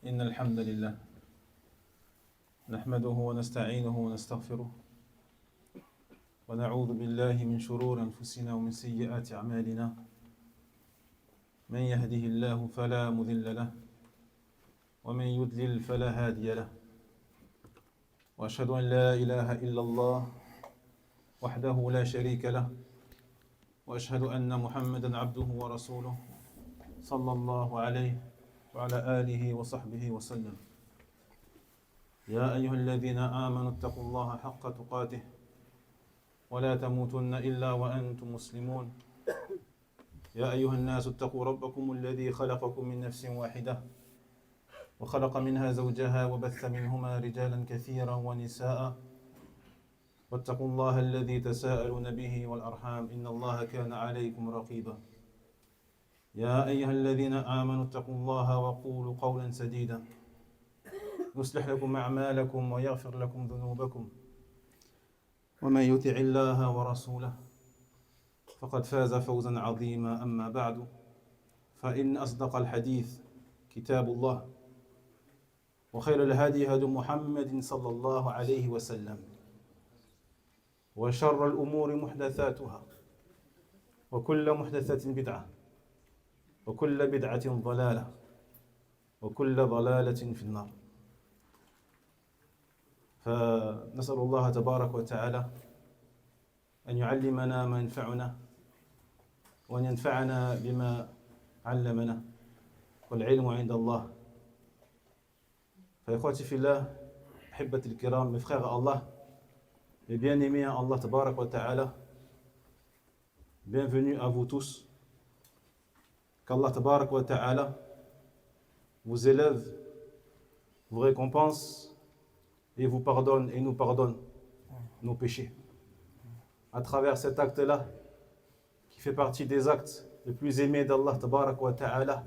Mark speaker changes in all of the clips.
Speaker 1: إن الحمد لله نحمده ونستعينه ونستغفره ونعوذ بالله من شرور أنفسنا ومن سيئات أعمالنا من يهده الله فلا مضل له ومن يضلل فلا هادي له وأشهد أن لا إله إلا الله وحده لا شريك له وأشهد أن محمدًا عبده ورسوله صلى الله عليه وعلى آله وصحبه وسلم يا أيها الذين آمنوا اتقوا الله حق تقاته ولا تموتن إلا وأنتم مسلمون يا أيها الناس اتقوا ربكم الذي خلقكم من نفس واحدة وخلق منها زوجها وبث منهما رجالا كثيرا ونساء واتقوا الله الذي تساءلون به والأرحام إن الله كان عليكم رقيبا يا أيها الذين آمنوا اتقوا الله وقولوا قولا سديدا يصلح لكم أعمالكم ويغفر لكم ذنوبكم ومن يطع الله ورسوله فقد فاز فوزا عظيما أما بعد فإن أصدق الحديث كتاب الله وخير الهدي هدي محمد صلى الله عليه وسلم وشر الأمور محدثاتها وكل محدثة بدعة وكل بدعة ضلالة وكل ضلالة في النار فنسأل الله تبارك وتعالى أن يعلمنا ما ينفعنا وأن ينفعنا بما علمنا والعلم عند الله فإخوتي في الله أحبتي الكرام mes frères à Allah mes bien-aimés à Allah tabarak wa ta'ala bienvenue à vous tous qu'Allah tabarak wa ta'ala vous élève vous récompense et vous pardonne et nous pardonne nos péchés à travers cet acte-là qui fait partie des actes les plus aimés d'Allah tabarak wa ta'ala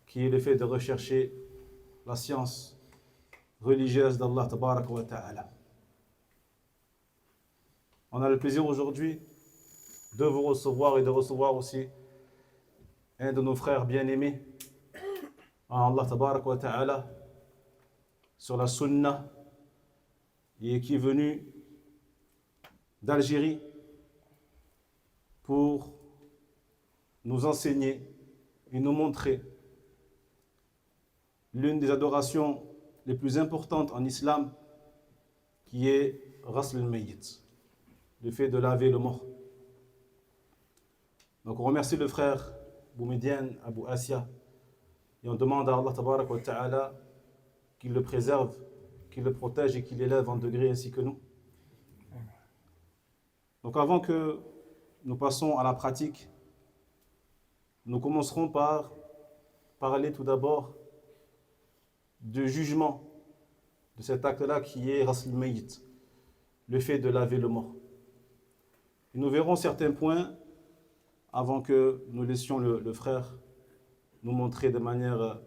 Speaker 1: qui est le fait de rechercher la science religieuse d'Allah tabarak wa ta'ala. On a le plaisir aujourd'hui de vous recevoir et de recevoir aussi un de nos frères bien-aimés en Allah tabarak wa ta'ala sur la sunna et qui est venu d'Algérie pour nous enseigner et nous montrer l'une des adorations les plus importantes en islam qui est Ghasl al-Mayyit, le fait de laver le mort. Donc on remercie le frère Boumediene Abou Assia et on demande à Allah tabarak wa ta'ala qu'il le préserve, qu'il le protège et qu'il l'élève en degré ainsi que nous. Donc avant que nous passons à la pratique, nous commencerons par parler tout d'abord du jugement de cet acte-là qui est Ghasl al-Mayyit, le fait de laver le mort. Et nous verrons certains points avant que nous laissions le frère nous montrer de manière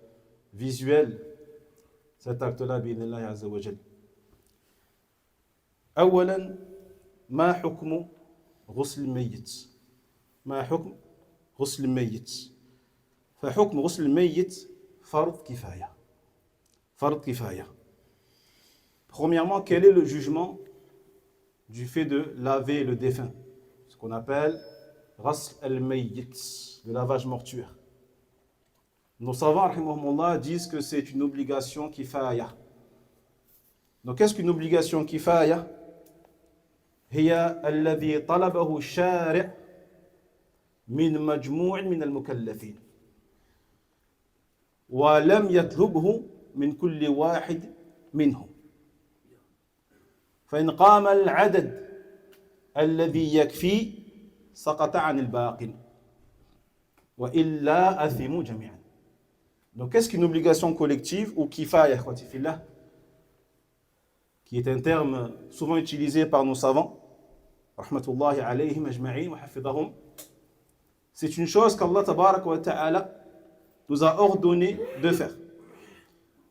Speaker 1: visuelle cet acte-là bi'idhnillahi azza wa jal. أولاً ما حكم غسل الميت؟ ما حكم غسل الميت؟ فحكم غسل الميت فرض كفاية. فرض كفاية. Premièrement, quel est le jugement du fait de laver le défunt? Ce qu'on appelle Ghasl al-Mayyit, le lavage mortuaire. Nos savants, rahimahumullah, disent que c'est une obligation kifaya. Donc, qu'est-ce qu'une obligation kifaya? هي الذي طلبه الشارع من مجموع من المكلفين ولم يطلبه من كل واحد منهم فإن قام العدد الذي يكفي سقط عن الباقين وإلا أثموا جميعا. Donc, qu'est-ce qu'une obligation collective ou kifaya, qui est un terme souvent utilisé par nos savants, rahmatullahi alayhim ajma'in wa hafidahum. C'est une chose qu'Allah tabarak wa ta'ala nous a ordonné de faire.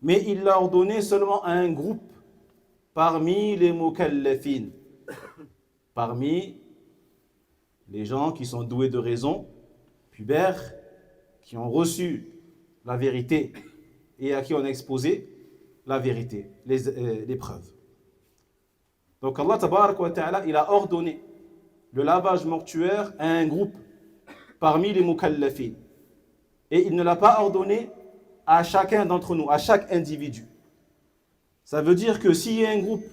Speaker 1: Mais il l'a ordonné seulement à un groupe parmi les mukallafin, parmi les gens qui sont doués de raison, pubères, qui ont reçu la vérité et à qui on a exposé la vérité, les preuves. Donc Allah tabarak wa ta'ala, il a ordonné le lavage mortuaire à un groupe parmi les mukallafin. Et il ne l'a pas ordonné à chacun d'entre nous, à chaque individu. Ça veut dire que s'il y a un groupe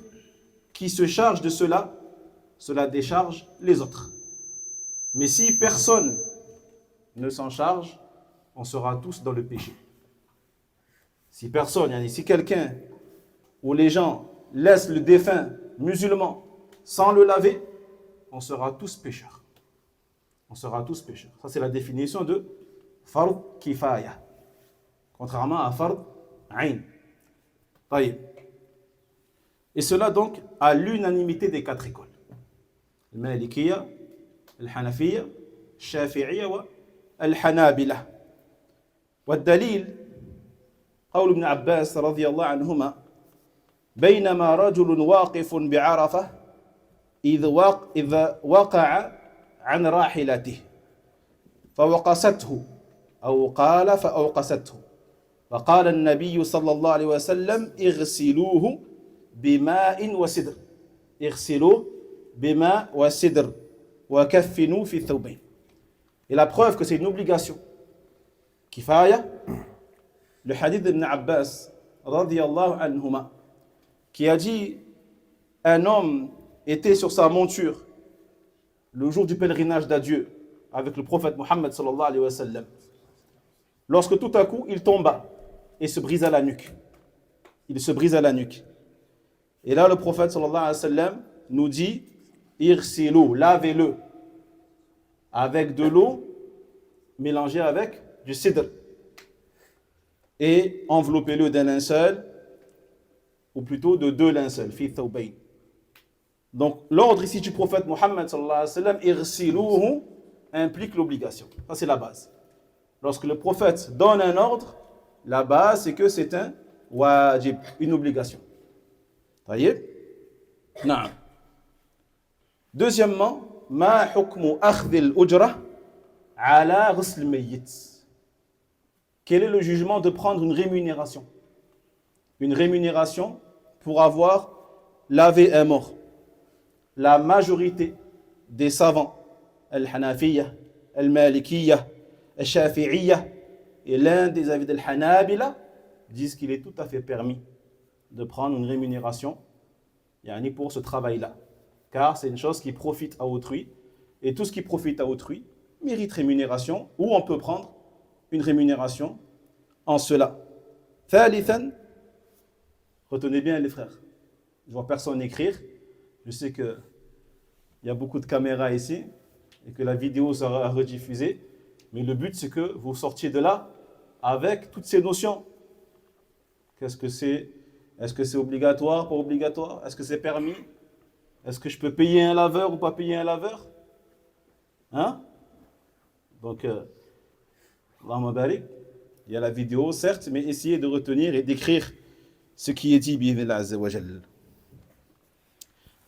Speaker 1: qui se charge de cela, cela décharge les autres. Mais si personne ne s'en charge, on sera tous dans le péché. Si personne, si quelqu'un ou les gens laissent le défunt musulman sans le laver, on sera tous pécheurs. On sera tous pécheurs. Ça, c'est la définition de fard kifaya. Contrairement à fard ayn. Et cela donc à l'unanimité des 4 écoles. Le Malikiya, le Hanafiya, le Shafi'iyya et le Hanabila. والدليل قول ابن عباس رضي الله عنهما بينما رجل واقف بعرفة إذ وقع عن راحلته فوقسته أو قال فأوقسته فقال النبي صلى الله عليه وسلم اغسلوه بماء وسدر اغسلوه بماء وسدر وكفنوا في الثوبين. Et la preuve que c'est une obligation kifaya, le hadith d'Ibn Abbas radiyallahu anhuma, qui a dit un homme était sur sa monture le jour du pèlerinage d'adieu avec le prophète Mohammed sallallahu alayhi wa sallam, lorsque tout à coup il tomba et se brisa la nuque. Il se brisa la nuque. Et là le prophète sallallahu alayhi wa sallam nous dit irsilu, lavez-le avec de l'eau mélangée avec du cidre et enveloppez-le d'un linceul, ou plutôt de 2 linceuls, fi thawbayn. Donc l'ordre ici du prophète Mohammed sallallahu alayhi wa sallam, irsiluhu, implique l'obligation. Ça c'est la base. Lorsque le prophète donne un ordre, la base c'est que c'est un wajib, une obligation. Taïeb? Naam. Deuxièmement, ma hukmu akhdhil ujra ala ghusl mayyit. Quel est le jugement de prendre une rémunération? Une rémunération pour avoir lavé un mort. La majorité des savants, al-Hanafiyya, al-Malikiyya, al-Shafi'iyya et l'un des avis del-Hanabila disent qu'il est tout à fait permis de prendre une rémunération pour ce travail-là. Car c'est une chose qui profite à autrui et tout ce qui profite à autrui mérite rémunération ou on peut prendre une rémunération en cela. Thalithan, retenez bien les frères, je vois personne écrire, je sais qu'il y a beaucoup de caméras ici et que la vidéo sera rediffusée, mais le but c'est que vous sortiez de là avec toutes ces notions. Qu'est-ce que c'est? Est-ce que c'est obligatoire, pas obligatoire? Est-ce que c'est permis? Est-ce que je peux payer un laveur ou pas payer un laveur? Hein? Donc, Allahumma barik, il y a la vidéo, certes, mais essayez de retenir et d'écrire ce qui est dit, bi'idhnillah azza wa jalla.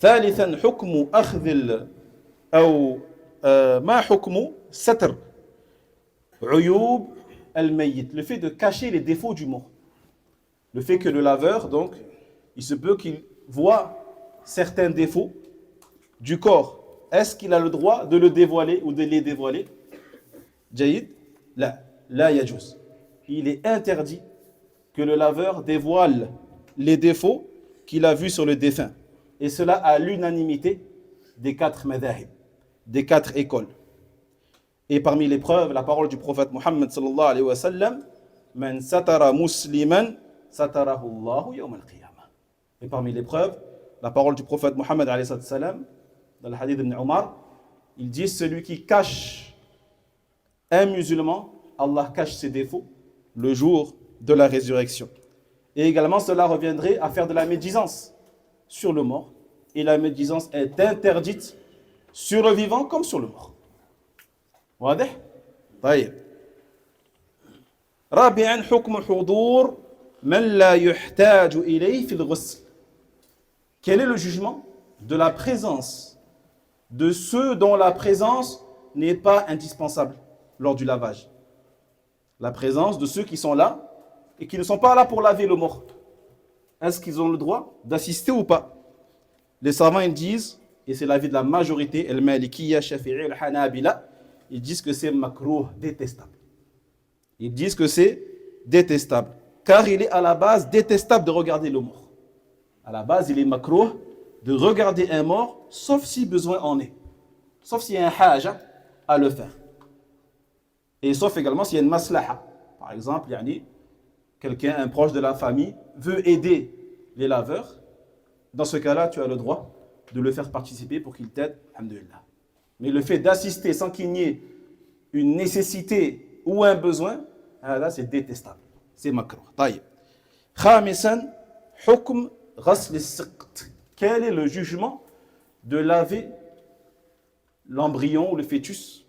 Speaker 1: ثالثا حكم أخذ أو ما حكم ستر عيوب الميت, le fait de cacher les défauts du mort. Le fait que le laveur, donc, il se peut qu'il voit certains défauts du corps. Est-ce qu'il a le droit de le dévoiler ou de les dévoiler? Jaïd, la yajuz. Il est interdit que le laveur dévoile les défauts qu'il a vus sur le défunt. Et cela à l'unanimité des 4 madhahib, des 4 écoles. Et parmi les preuves, la parole du prophète Mohammed sallallahu alayhi wa sallam, man satara musliman satarahu Allahu yawm al-qiyamah. Et parmi les preuves, la parole du prophète Mohammed alayhi wa sallam, dans le hadith d'Ibn Omar, il dit celui qui cache un musulman, Allah cache ses défauts le jour de la résurrection. Et également, cela reviendrait à faire de la médisance sur le mort. Et la médisance est interdite sur le vivant comme sur le mort. واضح؟ طيب. رابعا حكم حضور من لا يحتاج إليه في الغسل. Quel est le jugement de la présence de ceux dont la présence n'est pas indispensable lors du lavage? La présence de ceux qui sont là
Speaker 2: et qui ne sont pas là pour laver le mort, est-ce qu'ils ont le droit d'assister ou pas? Les savants ils disent, et c'est l'avis de la majorité, al-Malikiyya, Shafi'i, al-Hanabila, ils disent que c'est makrouh, détestable. Ils disent que c'est détestable, car il est à la base détestable de regarder le mort. À la base, il est makrouh de regarder un mort, sauf si besoin en est. Sauf s'il y a un haja à le faire. Et sauf également s'il y a une maslaha. Par exemple, quelqu'un, un proche de la famille, veut aider les laveurs. Dans ce cas-là, tu as le droit de le faire participer pour qu'il t'aide. Alhamdulillah. Mais le fait d'assister sans qu'il n'y ait une nécessité ou un besoin, là, c'est détestable. C'est makrouh. Taïb. Khamisan, hukm ghasl as-siqt. Quel est le jugement de laver l'embryon ou le fœtus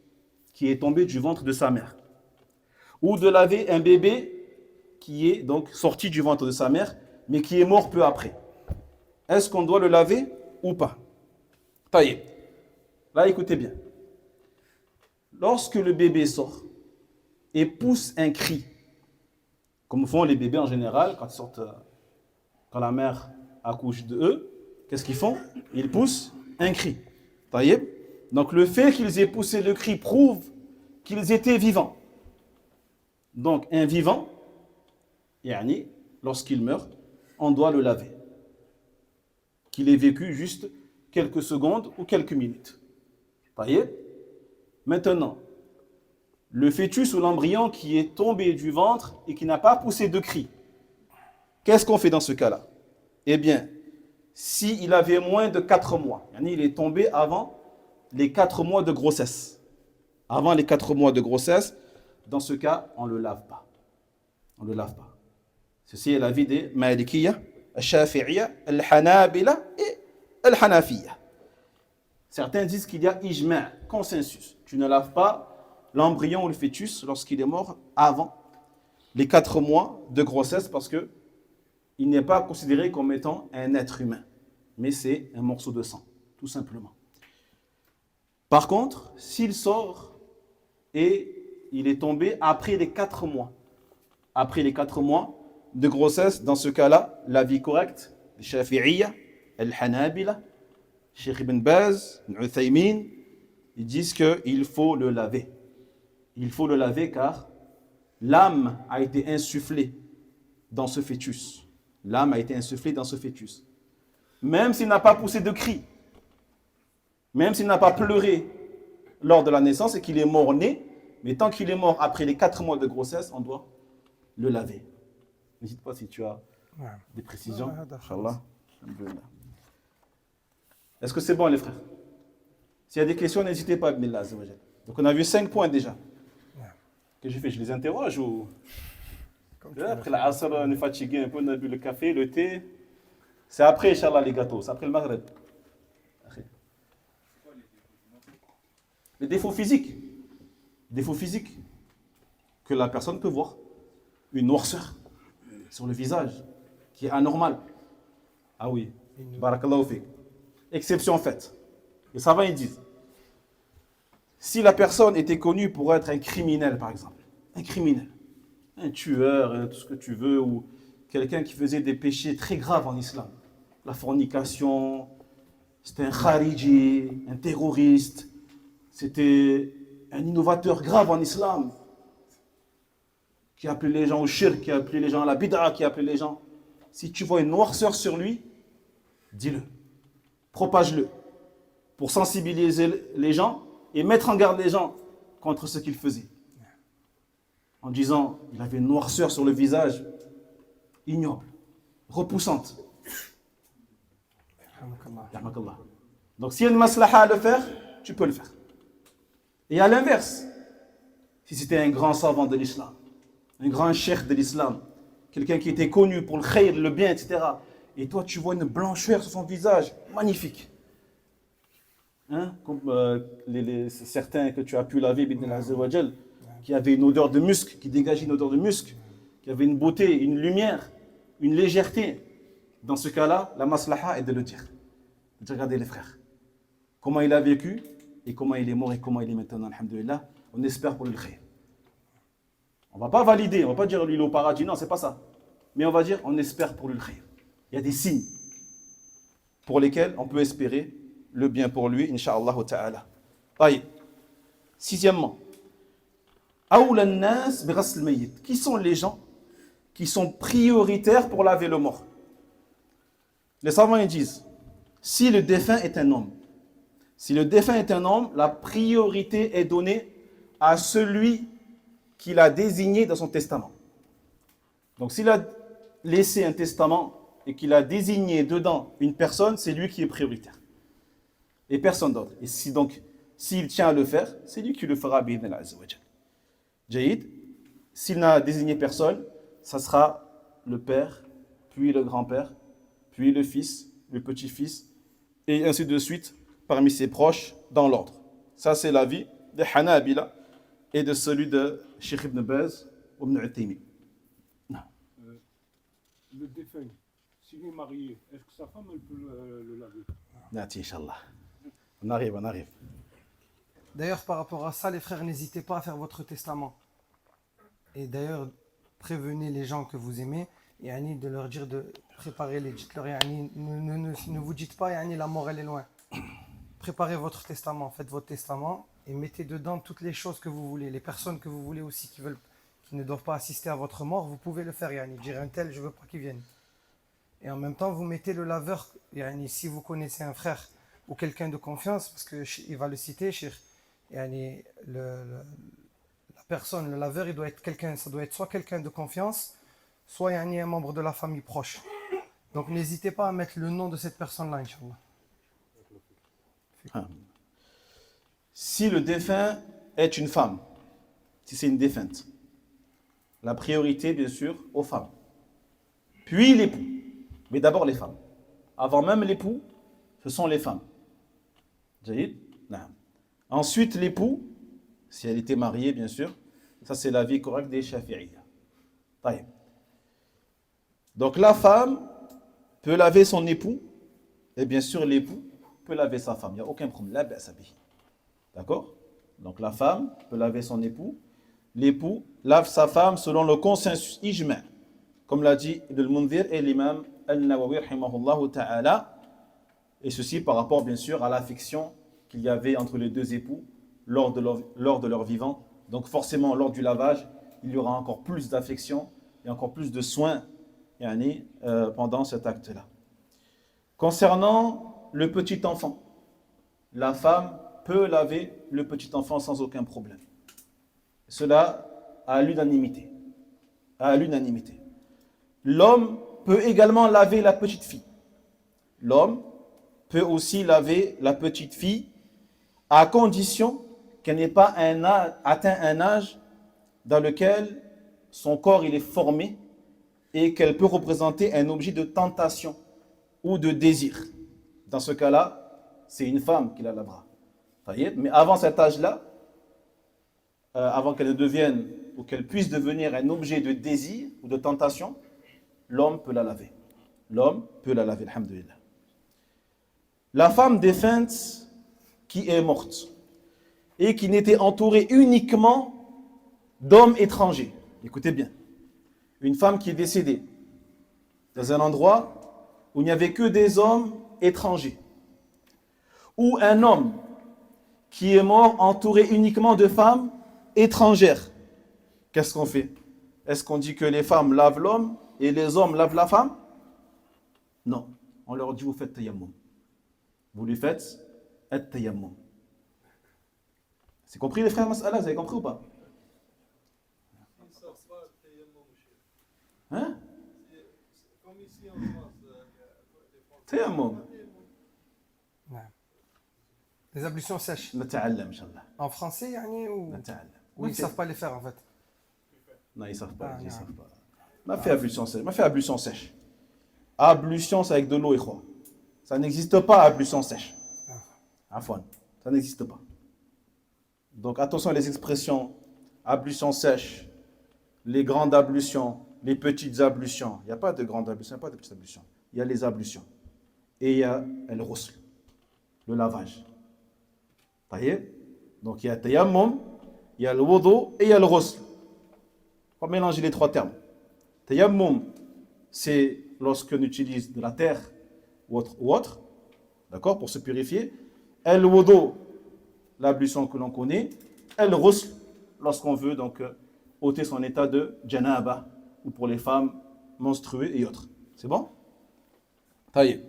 Speaker 2: qui est tombé du ventre de sa mère, ou de laver un bébé qui est donc sorti du ventre de sa mère mais qui est mort peu après? Est-ce qu'on doit le laver ou pas? Taïb. Là, écoutez bien. Lorsque le bébé sort et pousse un cri, comme font les bébés en général quand ils sortent, quand la mère accouche de eux, qu'est-ce qu'ils font? Ils poussent un cri. Taïb. Donc le fait qu'ils aient poussé le cri prouve qu'ils étaient vivants. Donc un vivant, lorsqu'il meurt, on doit le laver. Qu'il ait vécu juste quelques secondes ou quelques minutes. Taïb. Maintenant, le fœtus ou l'embryon qui est tombé du ventre et qui n'a pas poussé de cri, qu'est-ce qu'on fait dans ce cas-là? Eh bien, s'il avait moins de 4 mois, il est tombé avant les 4 mois de grossesse. Avant les 4 mois de grossesse, dans ce cas, on ne le lave pas. On ne le lave pas. Ceci est l'avis des Malikiyya, al-Shafi'iyya, al-Hanabila et al-Hanafiyya. Certains disent qu'il y a ijma', consensus. Tu ne laves pas l'embryon ou le fœtus lorsqu'il est mort avant les 4 mois de grossesse parce que il n'est pas considéré comme étant un être humain, mais c'est un morceau de sang, tout simplement. Par contre, s'il sort et il est tombé après les 4 mois de grossesse, dans ce cas-là, l'avis correct des Shafi'iyya, al-Hanabila, Cheikh Ibn Baz, Uthaymin, ils disent qu'il faut le laver. Il faut le laver car l'âme a été insufflée dans ce fœtus. L'âme a été insufflée dans ce fœtus. Même s'il n'a pas poussé de cri, même s'il n'a pas pleuré lors de la naissance et qu'il est mort-né, mais tant qu'il est mort après les 4 mois de grossesse, on doit le laver. N'hésite pas si tu as des précisions. Inch'Allah. Est-ce que c'est bon les frères? S'il y a des questions, n'hésitez pas. Donc on a vu 5 points déjà. Que j'ai fait? Je les interroge ou... Après la asr, on est fatigué un peu, on a bu le café, le thé. C'est après, Inch'Allah, les gâteaux. C'est après le Maghreb. Les défauts physiques. Défauts physiques que la personne peut voir. Une noirceur sur le visage qui est anormale. Ah oui. Barakallahu fik. Exception faite. Les savants ils disent, si la personne était connue pour être un criminel, par exemple, un criminel, un tueur, tout ce que tu veux, ou quelqu'un qui faisait des péchés très graves en islam, la fornication, c'était un khariji, un terroriste, c'était un innovateur grave en islam, qui appelait les gens au shirk, qui appelait les gens à la bid'a, qui appelait les gens... Si tu vois une noirceur sur lui, dis-le, propage-le, pour sensibiliser les gens et mettre en garde les gens contre ce qu'il faisait. En disant, il avait une noirceur sur le visage, ignoble, repoussante. Donc s'il y a une maslaha à le faire, tu peux le faire. Et à l'inverse, si c'était un grand savant de l'islam, un grand cheikh de l'islam, quelqu'un qui était connu pour le khayr, le bien, etc. Et toi, tu vois une blancheur sur son visage, magnifique. Comme certains que tu as pu laver, qui avaient une odeur de musc, qui dégageait une odeur de musc, qui avait une beauté, une lumière, une légèreté. Dans ce cas-là, la maslaha est de le dire. De dire, regardez les frères, comment il a vécu, et comment il est mort, et comment il est maintenant, alhamdoulilah. On espère pour le khayr. On ne va pas valider, on ne va pas dire lui il est au paradis, non, c'est pas ça. Mais on va dire, on espère pour lui le khayr. Il y a des signes pour lesquels on peut espérer le bien pour lui, incha'Allah ta'ala. Taïb. Sixièmement, Aoula nas bi ghasl mayyit. Qui sont les gens qui sont prioritaires pour laver le mort? Les savants ils disent, si le défunt est un homme, la priorité est donnée à celui qu'il a désigné dans son testament. Donc s'il a laissé un testament et qu'il a désigné dedans une personne, c'est lui qui est prioritaire. Et personne d'autre. Et si donc, s'il tient à le faire, c'est lui qui le fera, bi'idhnillah azza wa jal. Jaïd, s'il n'a désigné personne, ça sera le père, puis le grand-père, puis le fils, le petit-fils, et ainsi de suite, parmi ses proches, dans l'ordre. Ça, c'est l'avis de Hanabila et de celui de Cheikh Ibn Baz ou Ibn Uthaymi.
Speaker 3: Le défunt, s'il est marié, est-ce que sa femme elle peut le laver?
Speaker 2: Nati, Inch'Allah. On arrive.
Speaker 4: D'ailleurs, par rapport à ça, les frères, n'hésitez pas à faire votre testament. Et d'ailleurs, prévenez les gens que vous aimez, yani, de leur dire de préparer les dites-leur, yani, ne vous dites pas yani, la mort elle est loin. Préparez votre testament, faites votre testament et mettez dedans toutes les choses que vous voulez. Les personnes que vous voulez aussi qui ne doivent pas assister à votre mort, vous pouvez le faire. Yani, dire un tel, je ne veux pas qu'il vienne. Et en même temps, vous mettez le laveur, yani, si vous connaissez un frère ou quelqu'un de confiance, parce qu'il va le citer, yani, la personne, le laveur, il doit être quelqu'un, ça doit être soit quelqu'un de confiance, soit yani, un membre de la famille proche. Donc n'hésitez pas à mettre le nom de cette personne-là, Inch'Allah.
Speaker 2: Si le défunt est une femme, si c'est une défunte, la priorité, bien sûr, aux femmes. Puis l'époux. Mais d'abord les femmes. Avant même l'époux, ce sont les femmes. Jaïd? Non. Ensuite l'époux, si elle était mariée, bien sûr. Ça, c'est l'avis correct des Shafi'iyya. Taïb. Donc la femme peut laver son époux, et bien sûr l'époux peut laver sa femme. Il n'y a aucun problème. La ba'sa bihi. D'accord? Donc la femme peut laver son époux. L'époux lave sa femme selon le consensus ijma', comme l'a dit Ibn al-Mundhir et l'imam al-Nawawi rahimahullah ta'ala, et ceci par rapport bien sûr à l'affection qu'il y avait entre les deux époux lors de leur vivant. Donc forcément lors du lavage, il y aura encore plus d'affection et encore plus de soins pendant cet acte-là. Concernant le petit enfant, la femme peut laver le petit enfant sans aucun problème. Cela à l'unanimité. L'homme peut également laver la petite fille. L'homme peut aussi laver la petite fille à condition qu'elle n'ait pas atteint un âge dans lequel son corps il est formé et qu'elle peut représenter un objet de tentation ou de désir. Dans ce cas-là, c'est une femme qui la lavera. Mais avant cet âge-là, avant qu'elle ne devienne ou qu'elle puisse devenir un objet de désir ou de tentation, l'homme peut la laver. Alhamdulillah. La femme défunte qui est morte et qui n'était entourée uniquement d'hommes étrangers. Écoutez bien. Une femme qui est décédée dans un endroit où il n'y avait que des hommes étrangers. Ou un homme qui est mort entouré uniquement de femmes étrangères. Qu'est-ce qu'on fait? Est-ce qu'on dit que les femmes lavent l'homme et les hommes lavent la femme? Non. On leur dit, vous faites tayammum. Vous lui faites tayammum. C'est compris les frères Mas'ala? Vous avez compris ou pas? Hein?
Speaker 3: Comme ici en France,
Speaker 2: Tayammum.
Speaker 4: Les ablutions sèches.
Speaker 2: نتعلم إن شاء الله.
Speaker 4: En français, yani, ou ils ne savent pas les faire en fait.
Speaker 2: Non, ils ne savent pas.
Speaker 4: Ah,
Speaker 2: Ils
Speaker 4: non.
Speaker 2: savent pas. M'a fait ablution sèche. M'a fait ablution sèche. Ablution, c'est avec de l'eau et quoi. Ça n'existe pas, ablution sèche. Afwan. Ça n'existe pas. Donc attention à les expressions ablution sèche, les grandes ablutions, les petites ablutions. Il n'y a pas de grandes ablutions, il n'y a pas de petites ablutions. Il y a les ablutions. Et il y a le ghusl, le lavage. Donc il y a tayammum, il y a le wudu et il y a le ghusl. Pas mélanger les trois termes. Tayammum, c'est lorsqu'on utilise de la terre ou autre, d'accord, pour se purifier. El-wudu, l'ablution que l'on connaît. El-ghusl, lorsqu'on veut donc ôter son état de janaba, ou pour les femmes menstruées et autres. C'est bon? Taïe.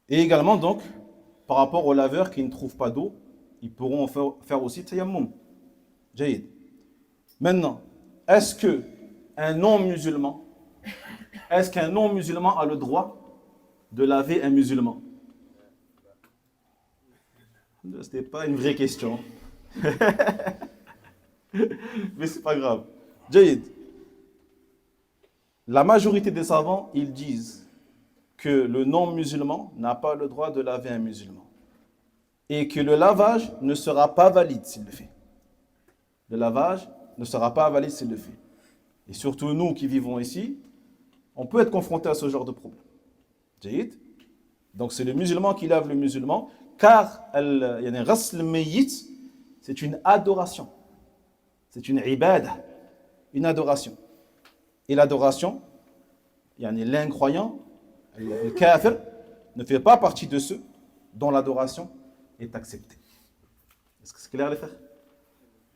Speaker 2: Et également donc, par rapport aux laveurs qui ne trouvent pas d'eau, ils pourront faire aussi tayammum. Jaïd. Maintenant, est-ce qu'un non-musulman a le droit de laver un musulman? Ce n'était pas une vraie question. Mais c'est pas grave. Jaïd. La majorité des savants, ils disent que le non-musulman n'a pas le droit de laver un musulman. Et que le lavage ne sera pas valide s'il le fait. Le lavage ne sera pas valide s'il le fait. Et surtout nous qui vivons ici, on peut être confronté à ce genre de problème. Jaïd. Donc c'est le musulman qui lave le musulman, car ghasl mayyit, c'est une adoration. C'est une ibada, une adoration. Et l'adoration, l'incroyant, le kafir, ne fait pas partie de ceux dont l'adoration est acceptée. Est-ce que c'est clair les frères?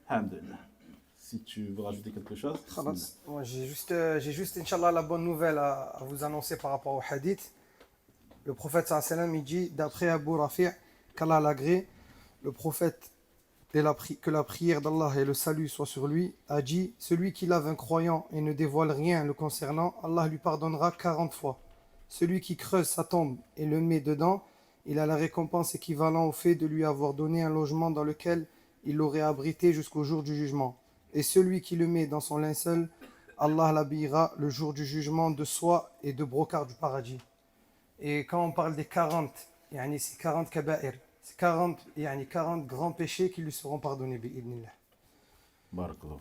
Speaker 2: Alhamdulillah. Si tu veux rajouter quelque chose.
Speaker 4: Moi, j'ai juste, Inch'Allah, la bonne nouvelle à vous annoncer par rapport au hadith. Le prophète sallallahu alayhi wa sallam, il dit, d'après Abu Rafi', qu'Allah l'agrée, le prophète, que la prière d'Allah et le salut soient sur lui, a dit, celui qui lave un croyant et ne dévoile rien le concernant, Allah lui pardonnera 40 fois. Celui qui creuse sa tombe et le met dedans, il a la récompense équivalente au fait de lui avoir donné un logement dans lequel il l'aurait abrité jusqu'au jour du jugement. Et celui qui le met dans son linceul, Allah l'habillera le jour du jugement de soie et de brocart du paradis. Et quand on parle des 40, c'est 40 kaba'ir, c'est 40 grands péchés qui lui seront pardonnés. Bi'idnillah.
Speaker 2: Barakallahu.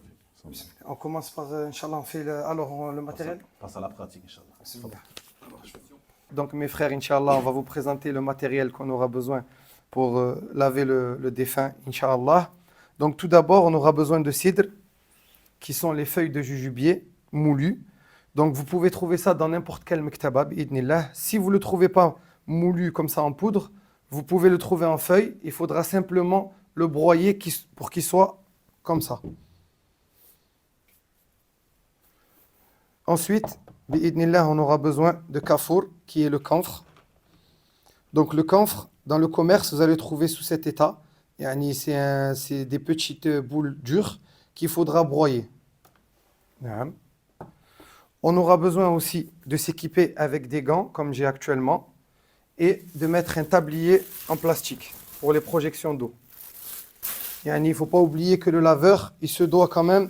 Speaker 4: On commence par, Inch'Allah, on fait le matériel.
Speaker 2: Passe à la pratique, Inch'Allah.
Speaker 4: Donc mes frères, Inch'Allah, on va vous présenter le matériel qu'on aura besoin pour laver le défunt, Inch'Allah. Donc tout d'abord, on aura besoin de cidre, qui sont les feuilles de jujubier moulues. Donc vous pouvez trouver ça dans n'importe quel mektaba, bi'idnillah. Si vous ne le trouvez pas moulu comme ça en poudre, vous pouvez le trouver en feuille. Il faudra simplement le broyer pour qu'il soit comme ça. Ensuite, bi'idnillah, on aura besoin de kafour, qui est le camphre. Donc le camphre, dans le commerce, vous allez trouver sous cet état. C'est des petites boules dures qu'il faudra broyer. On aura besoin aussi de s'équiper avec des gants, comme j'ai actuellement, et de mettre un tablier en plastique pour les projections d'eau. Il ne faut pas oublier que le laveur, il se doit quand même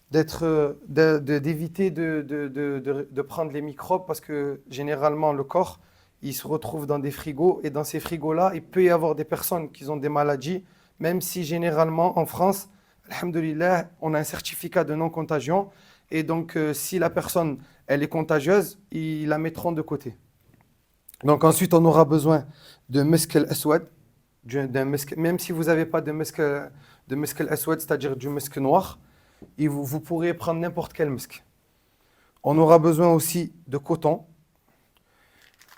Speaker 4: d'éviter de prendre les microbes, parce que généralement le corps, il se retrouve dans des frigos, et dans ces frigos-là, il peut y avoir des personnes qui ont des maladies, même si généralement en France, alhamdoulilah, on a un certificat de non-contagion, et donc si la personne elle est contagieuse, ils la mettront de côté. Donc ensuite, on aura besoin de musk al-aswad, même si vous n'avez pas de musk al-aswad, c'est-à-dire du musk noir, et vous pourrez prendre n'importe quel musk. On aura besoin aussi de coton.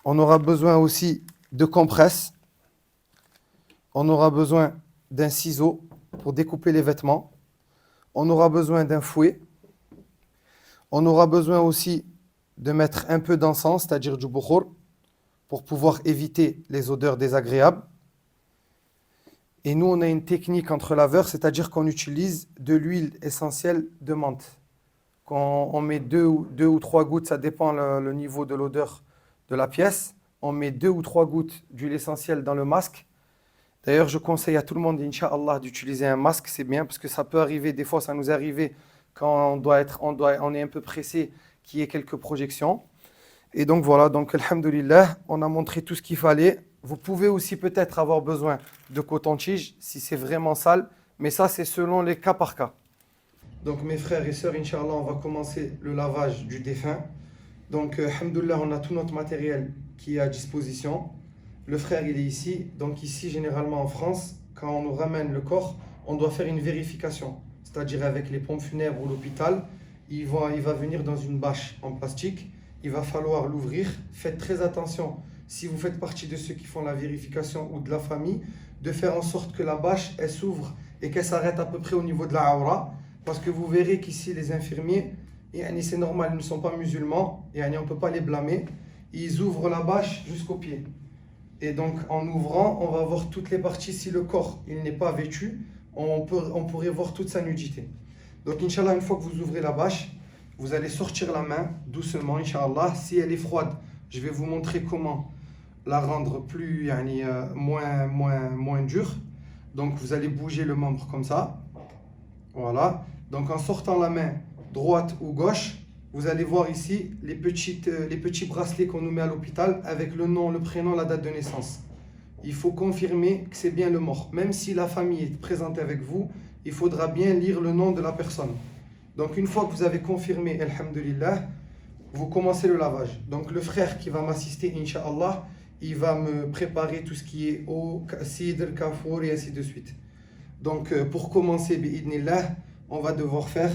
Speaker 4: On aura besoin aussi de compresses. On aura besoin d'un ciseau pour découper les vêtements. On aura besoin d'un fouet. On aura besoin aussi de mettre un peu d'encens, c'est-à-dire du boukhor, pour pouvoir éviter les odeurs désagréables. Et nous, on a une technique entre laveurs, c'est-à-dire qu'on utilise de l'huile essentielle de menthe. Quand on met deux ou trois gouttes, ça dépend le niveau de l'odeur de la pièce, on met 2 ou 3 gouttes d'huile essentielle dans le masque. D'ailleurs, je conseille à tout le monde, Inch'Allah, d'utiliser un masque, c'est bien, parce que ça peut arriver, des fois ça nous est arrivé quand on est un peu pressé, qu'il y ait quelques projections. Et donc voilà, donc alhamdoulilah, on a montré tout ce qu'il fallait. Vous pouvez aussi peut-être avoir besoin de coton-tige si c'est vraiment sale, mais ça c'est selon les cas par cas. Donc mes frères et sœurs, Inch'Allah, on va commencer le lavage du défunt. Donc alhamdoulilah, on a tout notre matériel qui est à disposition. Le frère il est ici, donc ici généralement en France, quand on nous ramène le corps, on doit faire une vérification. C'est-à-dire avec les pompes funèbres ou l'hôpital, il va venir dans une bâche en plastique, il va falloir l'ouvrir. Faites très attention, si vous faites partie de ceux qui font la vérification ou de la famille, de faire en sorte que la bâche, elle s'ouvre et qu'elle s'arrête à peu près au niveau de la aura, parce que vous verrez qu'ici les infirmiers, c'est normal, ils ne sont pas musulmans, on ne peut pas les blâmer, ils ouvrent la bâche jusqu'aux pieds. Et donc en ouvrant, on va voir toutes les parties. Si le corps il n'est pas vêtu, on pourrait voir toute sa nudité. Donc Inch'Allah, une fois que vous ouvrez la bâche, vous allez sortir la main doucement, Inch'Allah. Si elle est froide, je vais vous montrer comment la rendre plus, moins dure. Donc vous allez bouger le membre comme ça. Voilà. Donc en sortant la main droite ou gauche, vous allez voir ici les petits bracelets qu'on nous met à l'hôpital avec le nom, le prénom, la date de naissance. Il faut confirmer que c'est bien le mort. Même si la famille est présente avec vous, il faudra bien lire le nom de la personne. Donc une fois que vous avez confirmé, alhamdulillah, vous commencez le lavage. Donc le frère qui va m'assister, Inch'Allah, il va me préparer tout ce qui est eau, cidre, kafour et ainsi de suite. Donc pour commencer, bi'idnillah, on va devoir faire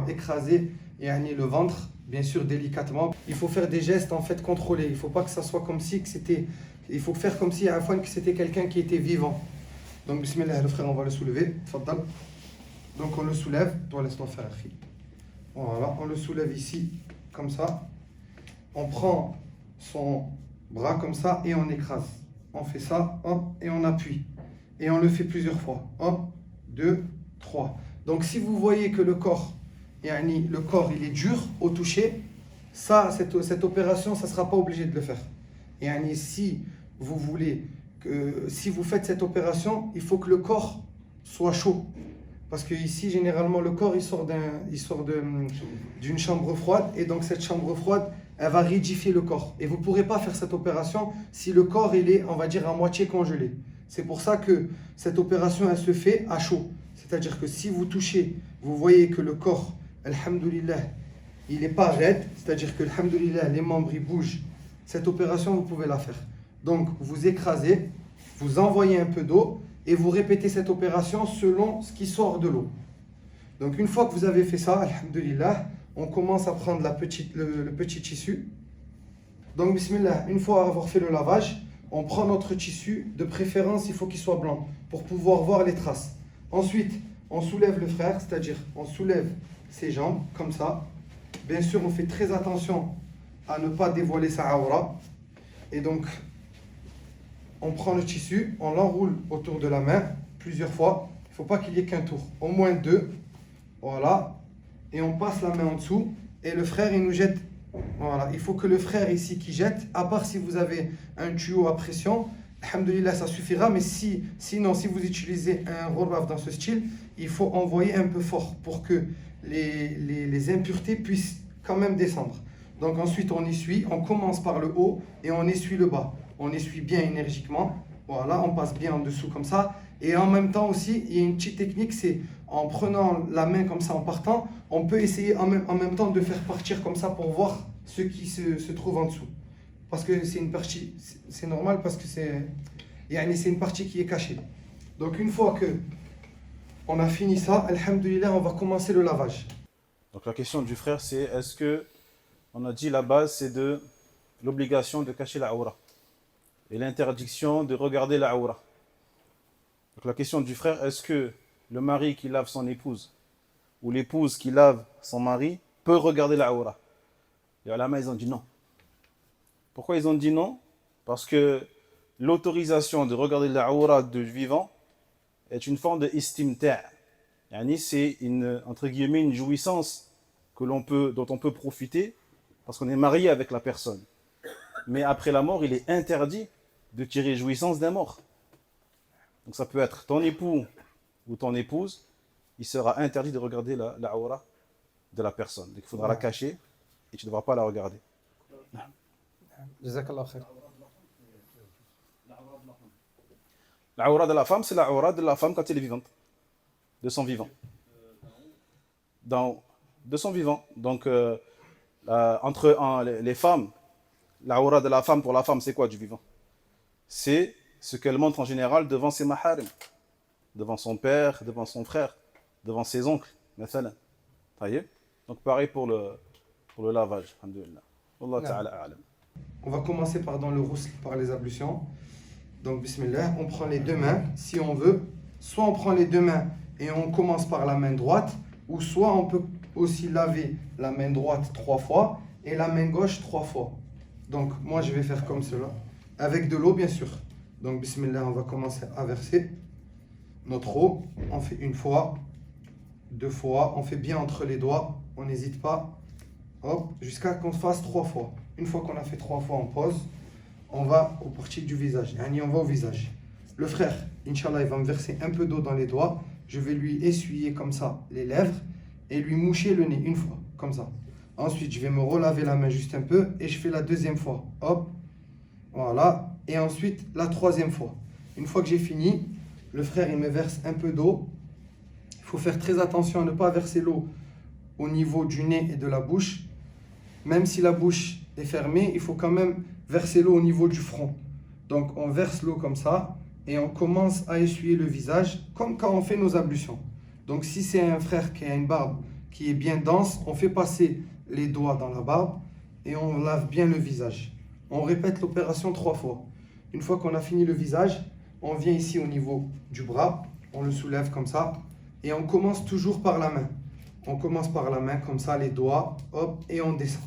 Speaker 4: écraser le ventre, bien sûr délicatement. Il faut faire des gestes en fait contrôlés. Il ne faut pas que ça soit comme si que c'était. Il faut faire comme si à la fois que c'était quelqu'un qui était vivant. Donc bismillah, le frère, on va le soulever. Tfaddal. Donc on le soulève. Toi laisse-moi faire un fil. Voilà, on le soulève ici comme ça. On prend son bras comme ça et on écrase. On fait ça, hop, et on appuie. Et on le fait plusieurs fois. 1, 2, 3. Donc si vous voyez que le corps il est dur au toucher, cette opération, ça ne sera pas obligé de le faire. Si vous faites cette opération, il faut que le corps soit chaud. Parce que ici, généralement, le corps il sort d'une chambre froide, et donc cette chambre froide, elle va rigidifier le corps. Et vous ne pourrez pas faire cette opération si le corps il est, on va dire, à moitié congelé. C'est pour ça que cette opération, elle se fait à chaud. C'est-à-dire que si vous touchez, vous voyez que le corps, alhamdoulilah, il n'est pas raide, c'est-à-dire que, alhamdoulilah, les membres, ils bougent. Cette opération, vous pouvez la faire. Donc, vous écrasez, vous envoyez un peu d'eau et vous répétez cette opération selon ce qui sort de l'eau. Donc, une fois que vous avez fait ça, alhamdoulilah, on commence à prendre le petit tissu. Donc, bismillah, une fois avoir fait le lavage, on prend notre tissu, de préférence, il faut qu'il soit blanc, pour pouvoir voir les traces. Ensuite, on soulève le frère, c'est-à-dire on soulève ses jambes, comme ça. Bien sûr, on fait très attention à ne pas dévoiler sa aura. Et donc, on prend le tissu, on l'enroule autour de la main plusieurs fois. Il ne faut pas qu'il y ait qu'un tour, au moins 2. Voilà. Et on passe la main en dessous. Et le frère, il nous jette. Voilà. Il faut que le frère ici qui jette, à part si vous avez un tuyau à pression, alhamdoulilah, ça suffira. Mais sinon, si vous utilisez un rollback dans ce style, il faut envoyer un peu fort pour que les impuretés puissent quand même descendre. Donc ensuite, on essuie. On commence par le haut et on essuie le bas. On essuie bien énergiquement. Voilà, on passe bien en dessous comme ça. Et en même temps aussi, il y a une petite technique, c'est en prenant la main comme ça, en partant, on peut essayer en même temps de faire partir comme ça pour voir ce qui se trouve en dessous. Parce que c'est une partie, c'est normal parce que c'est une partie qui est cachée. Donc une fois que on a fini ça, alhamdoulilah, on va commencer le lavage.
Speaker 2: Donc la question du frère, c'est est-ce que, on a dit la base, c'est de l'obligation de cacher la aura et l'interdiction de regarder la aura. Donc la question du frère, est-ce que le mari qui lave son épouse ou l'épouse qui lave son mari peut regarder la aura? Les ulama, ils ont dit non. Pourquoi ils ont dit non? Parce que l'autorisation de regarder la aura du vivant est une forme de istimta'. C'est entre guillemets une jouissance dont on peut profiter parce qu'on est marié avec la personne. Mais après la mort, il est interdit de tirer jouissance d'un mort. Donc ça peut être ton époux ou ton épouse, il sera interdit de regarder la aura de la personne. Donc il faudra la cacher et tu ne devras pas la regarder.
Speaker 4: Jazakallah khair.
Speaker 2: La aura de la femme, c'est la aura de la femme quand elle est vivante, de son vivant. De son vivant. Donc entre les femmes, la aura de la femme pour la femme, c'est quoi du vivant? C'est ce qu'elle montre en général devant ses maharim, devant son père, devant son frère, devant ses oncles, مثلا. طيب. Donc pareil pour le lavage, alhamdoulilah. Wallahu ta'ala a'lam.
Speaker 4: On va commencer par dans le ghusl, par les ablutions. Donc, bismillah, on prend les deux mains, si on veut. Soit on prend les deux mains et on commence par la main droite, ou soit on peut aussi laver la main droite 3 fois et la main gauche 3 fois. Donc, moi, je vais faire comme cela, avec de l'eau, bien sûr. Donc, bismillah, on va commencer à verser notre eau. On fait 1 fois, 2 fois, on fait bien entre les doigts, on n'hésite pas. Hop, jusqu'à qu'on fasse 3 fois. Une fois qu'on a fait 3 fois, on pose. On va aux parties du visage. On va au visage. Le frère, Inch'Allah, il va me verser un peu d'eau dans les doigts. Je vais lui essuyer comme ça les lèvres et lui moucher le nez 1 fois, comme ça. Ensuite, je vais me relaver la main juste un peu et je fais la 2e fois. Hop, voilà. Et ensuite, la 3e fois. Une fois que j'ai fini, le frère, il me verse un peu d'eau. Il faut faire très attention à ne pas verser l'eau au niveau du nez et de la bouche. Même si la bouche est fermée, il faut quand même verser l'eau au niveau du front. Donc on verse l'eau comme ça et on commence à essuyer le visage comme quand on fait nos ablutions. Donc si c'est un frère qui a une barbe qui est bien dense, on fait passer les doigts dans la barbe et on lave bien le visage. On répète l'opération 3 fois. Une fois qu'on a fini le visage, on vient ici au niveau du bras, on le soulève comme ça et on commence toujours par la main. On commence par la main comme ça, les doigts, hop, et on descend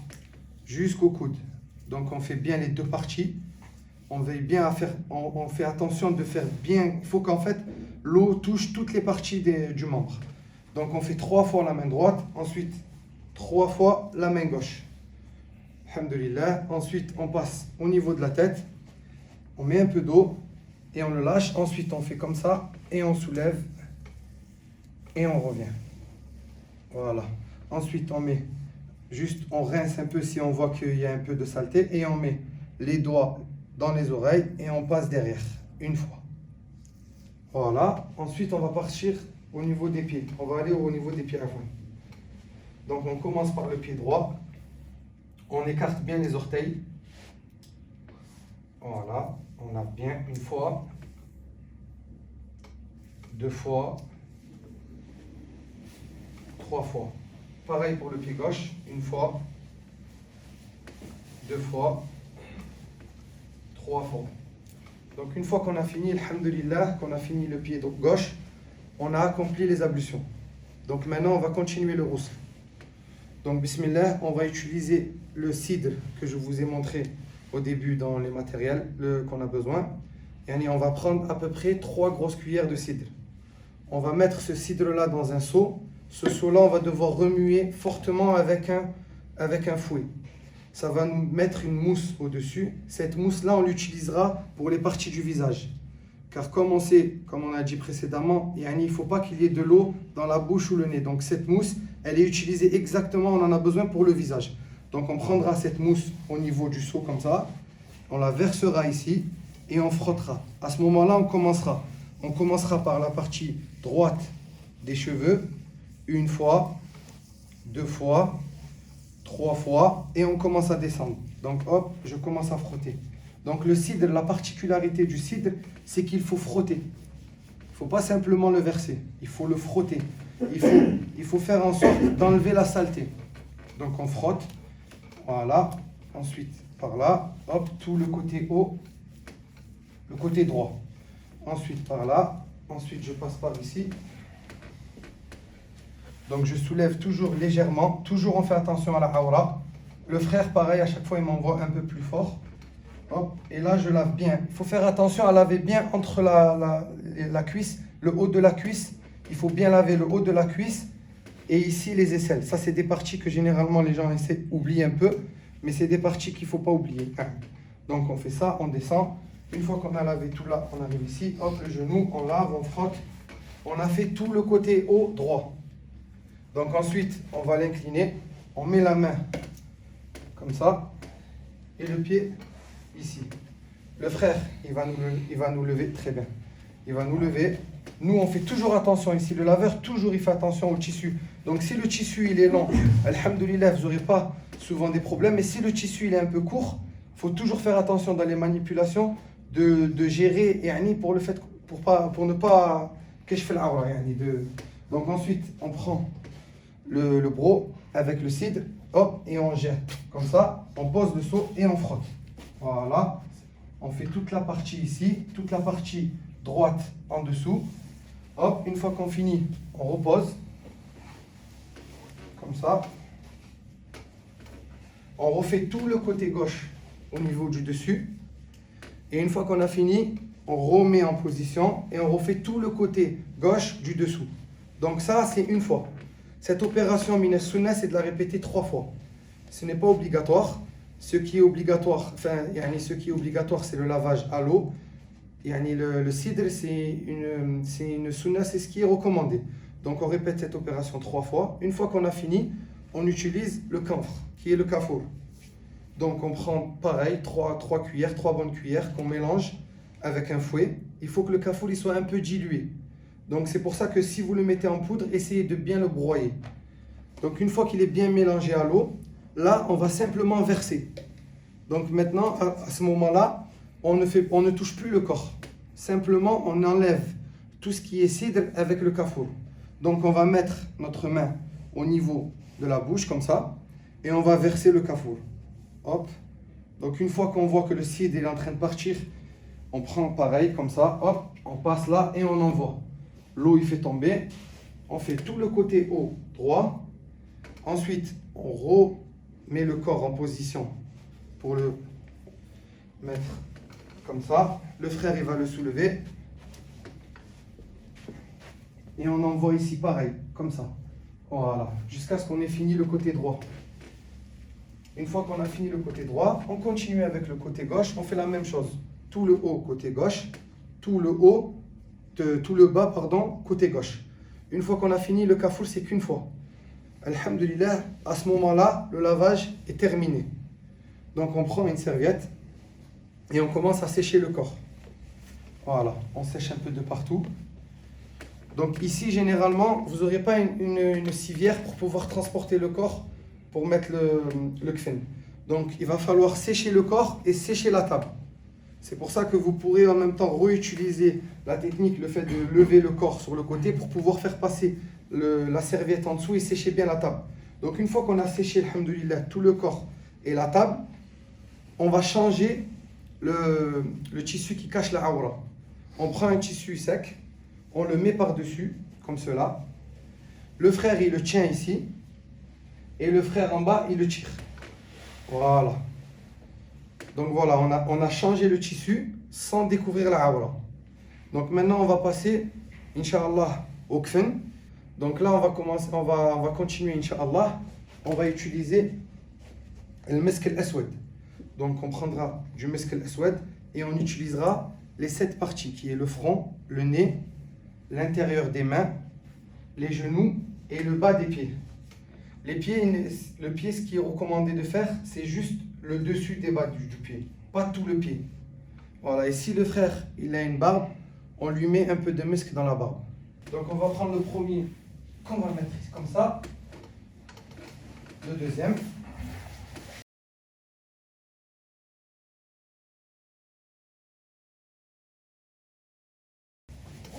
Speaker 4: jusqu'au coude. Donc on fait bien les 2 parties. On veille bien à faire, on fait attention de faire bien. Il faut qu'en fait l'eau touche toutes les parties du membre. Donc on fait 3 fois la main droite, ensuite 3 fois la main gauche. Alhamdulillah. Ensuite on passe au niveau de la tête. On met un peu d'eau et on le lâche. Ensuite on fait comme ça et on soulève et on revient. Voilà. Ensuite, on met juste, on rince un peu si on voit qu'il y a un peu de saleté et on met les doigts dans les oreilles et on passe derrière 1 fois. Voilà. Ensuite, on va partir au niveau des pieds. On va aller au niveau des pieds avant. Donc, on commence par le pied droit. On écarte bien les orteils. Voilà. On lave bien 1 fois, 2 fois, 3 fois. Pareil pour le pied gauche, 1 fois, 2 fois, 3 fois. Donc une fois qu'on a fini, alhamdulillah, qu'on a fini le pied gauche, on a accompli les ablutions. Donc maintenant on va continuer le ghusl. Donc bismillah, on va utiliser le cidre que je vous ai montré au début dans les matériels qu'on a besoin. Et on va prendre à peu près 3 grosses cuillères de cidre. On va mettre ce cidre là dans un seau. Ce seau-là, on va devoir remuer fortement avec un fouet. Ça va nous mettre une mousse au-dessus. Cette mousse-là, on l'utilisera pour les parties du visage. Car comme on sait, comme on a dit précédemment, il ne faut pas qu'il y ait de l'eau dans la bouche ou le nez. Donc cette mousse, elle est utilisée exactement, on en a besoin pour le visage. Donc on prendra cette mousse au niveau du seau comme ça. On la versera ici et on frottera. À ce moment-là, on commencera. On commencera par la partie droite des cheveux. 1 fois, 2 fois, 3 fois et on commence à descendre. Donc hop, je commence à frotter. Donc le cidre, la particularité du cidre, c'est qu'il faut frotter. Il ne faut pas simplement le verser, il faut le frotter. Il faut faire en sorte d'enlever la saleté. Donc on frotte, voilà. Ensuite par là, hop, tout le côté haut, le côté droit. Ensuite par là, ensuite je passe par ici. Donc je soulève toujours légèrement, toujours on fait attention à la aura. Le frère, pareil, à chaque fois il m'envoie un peu plus fort. Hop, et là je lave bien. Il faut faire attention à laver bien entre la cuisse, le haut de la cuisse. Il faut bien laver le haut de la cuisse et ici les aisselles. Ça c'est des parties que généralement les gens oublient un peu, mais c'est des parties qu'il ne faut pas oublier. Donc on fait ça, on descend. Une fois qu'on a lavé tout là, on arrive ici, hop, le genou, on lave, on frotte. On a fait tout le côté haut droit. Donc ensuite, on va l'incliner, on met la main comme ça et le pied ici. Le frère, il va nous lever très bien. Il va nous lever. Nous, on fait toujours attention ici. Le laveur, toujours, il fait attention au tissu. Donc si le tissu, il est long, alhamdoulilah, vous n'aurez pas souvent des problèmes. Mais si le tissu, il est un peu court, il faut toujours faire attention dans les manipulations de gérer يعني, pour, le fait, pour ne pas كشف العورة يعني, donc ensuite on prend le bro avec le cidre, hop, et on jette comme ça, on pose le seau et on frotte. Voilà, on fait toute la partie ici, toute la partie droite en dessous. Hop, une fois qu'on finit, on repose comme ça. On refait tout le côté gauche au niveau du dessus. Et une fois qu'on a fini, on remet en position et on refait tout le côté gauche du dessous. Donc ça, c'est une fois. Cette opération Min as-Sunnah, c'est de la répéter 3 fois. Ce n'est pas obligatoire. Ce qui est obligatoire, c'est le lavage à l'eau. Le cidre, c'est une sunnah, c'est ce qui est recommandé. Donc on répète cette opération 3 fois. Une fois qu'on a fini, on utilise le camphre, qui est le kafour. Donc on prend pareil, 3 cuillères, 3 bonnes cuillères qu'on mélange avec un fouet. Il faut que le kafour il soit un peu dilué. Donc c'est pour ça que si vous le mettez en poudre, essayez de bien le broyer. Donc une fois qu'il est bien mélangé à l'eau, là on va simplement verser. Donc maintenant, à ce moment-là, on ne touche plus le corps. Simplement, on enlève tout ce qui est cidre avec le kafour. Donc on va mettre notre main au niveau de la bouche, comme ça, et on va verser le kafour. Hop. Donc une fois qu'on voit que le cidre est en train de partir, on prend pareil, comme ça, hop, on passe là et on envoie. L'eau, il fait tomber. On fait tout le côté haut droit. Ensuite, on remet le corps en position pour le mettre comme ça. Le frère, il va le soulever. Et on envoie ici pareil, comme ça. Voilà, jusqu'à ce qu'on ait fini le côté droit. Une fois qu'on a fini le côté droit, on continue avec le côté gauche. On fait la même chose. Tout le haut côté gauche, tout le bas, pardon, côté gauche. Une fois qu'on a fini, le kafour, c'est qu'une fois. Alhamdulillah, à ce moment-là, le lavage est terminé. Donc on prend une serviette et on commence à sécher le corps. Voilà, on sèche un peu de partout. Donc ici, généralement, vous n'aurez pas une civière pour pouvoir transporter le corps pour mettre le kfen. Donc il va falloir sécher le corps et sécher la table. C'est pour ça que vous pourrez en même temps réutiliser la technique, le fait de lever le corps sur le côté pour pouvoir faire passer la serviette en dessous et sécher bien la table. Donc une fois qu'on a séché, alhamdoulilah, tout le corps et la table, on va changer le tissu qui cache la aura. On prend un tissu sec, on le met par-dessus, comme cela. Le frère, il le tient ici. Et le frère en bas, il le tire. Voilà. Donc voilà, on a changé le tissu sans découvrir la aura. Donc maintenant, on va passer, Inch'Allah, au kfen. Donc là, on va continuer, Inch'Allah. On va utiliser le misk al-aswad. Donc on prendra du misk al-aswad et on utilisera les 7 parties, qui est le front, le nez, l'intérieur des mains, les genoux et le bas des pieds. Le pied, ce qui est recommandé de faire, c'est juste le dessus des bas du pied, pas tout le pied. Voilà, et si le frère il a une barbe, on lui met un peu de musc dans la barbe. Donc on va prendre le premier, qu'on va mettre comme ça, le deuxième.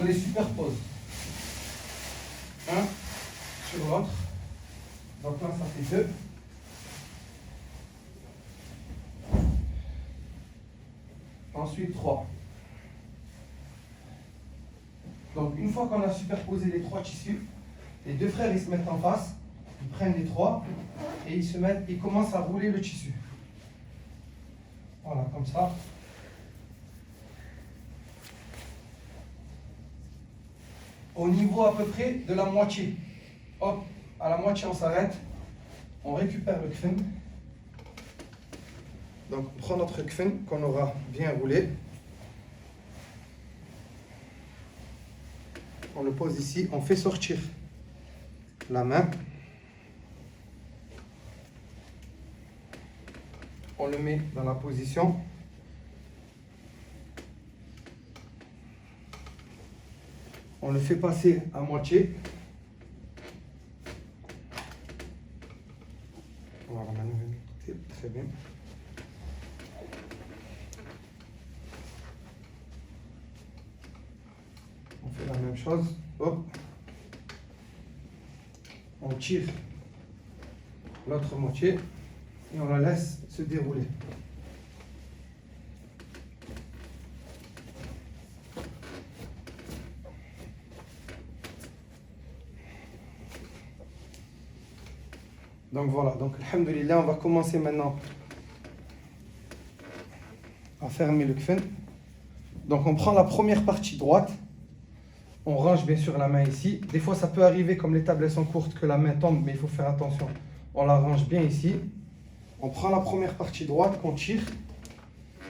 Speaker 4: On les superpose, un sur l'autre. Donc là, ça fait 2. Ensuite, 3. Donc, une fois qu'on a superposé les 3 tissus, les 2 frères, ils se mettent en face, ils prennent les 3 et ils commencent à rouler le tissu. Voilà, comme ça. Au niveau à peu près de la moitié. Hop. À la moitié, on s'arrête, on récupère le kfen. Donc, on prend notre kfen qu'on aura bien roulé. On le pose ici, on fait sortir la main. On le met dans la position. On le fait passer à moitié. Voilà, très bien. même chose. Hop. On tire l'autre moitié et on la laisse se dérouler. Donc voilà, donc alhamdoulilah, on va commencer maintenant à fermer le kfen. Donc on prend la première partie droite, on range bien sûr la main ici. Des fois ça peut arriver, comme les tables elles sont courtes, que la main tombe, mais il faut faire attention. On la range bien ici. On prend la première partie droite qu'on tire,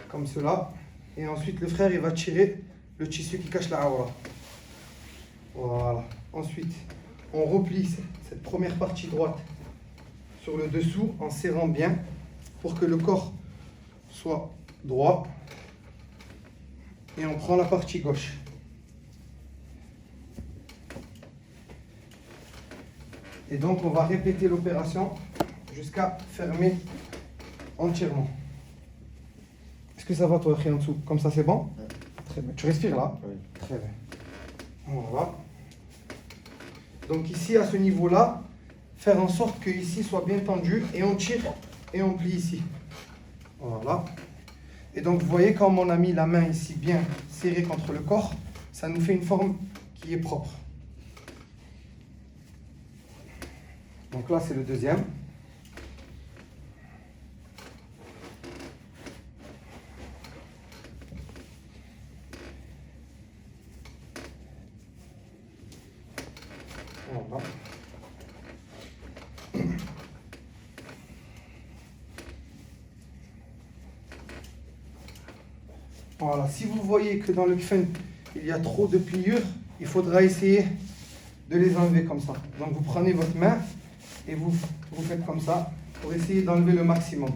Speaker 4: comme cela. Et ensuite le frère il va tirer le tissu qui cache la aura. Voilà. Ensuite on replie cette première partie droite sur le dessous en serrant bien pour que le corps soit droit. Et on prend la partie gauche. Et donc on va répéter l'opération jusqu'à fermer entièrement. Est-ce que ça va toi, en dessous? Comme ça c'est bon? Très bien. Tu respires là?
Speaker 5: Oui.
Speaker 4: Très bien. Voilà. Donc ici à ce niveau-là, faire en sorte que ici soit bien tendu et on tire et on plie ici. Voilà. Et donc vous voyez quand on a mis la main ici bien serrée contre le corps, ça nous fait une forme qui est propre. Donc là c'est le deuxième. Voilà. Voilà, si vous voyez que dans le kfen, il y a trop de pliures, il faudra essayer de les enlever comme ça. Donc vous prenez votre main et vous faites comme ça pour essayer d'enlever le maximum.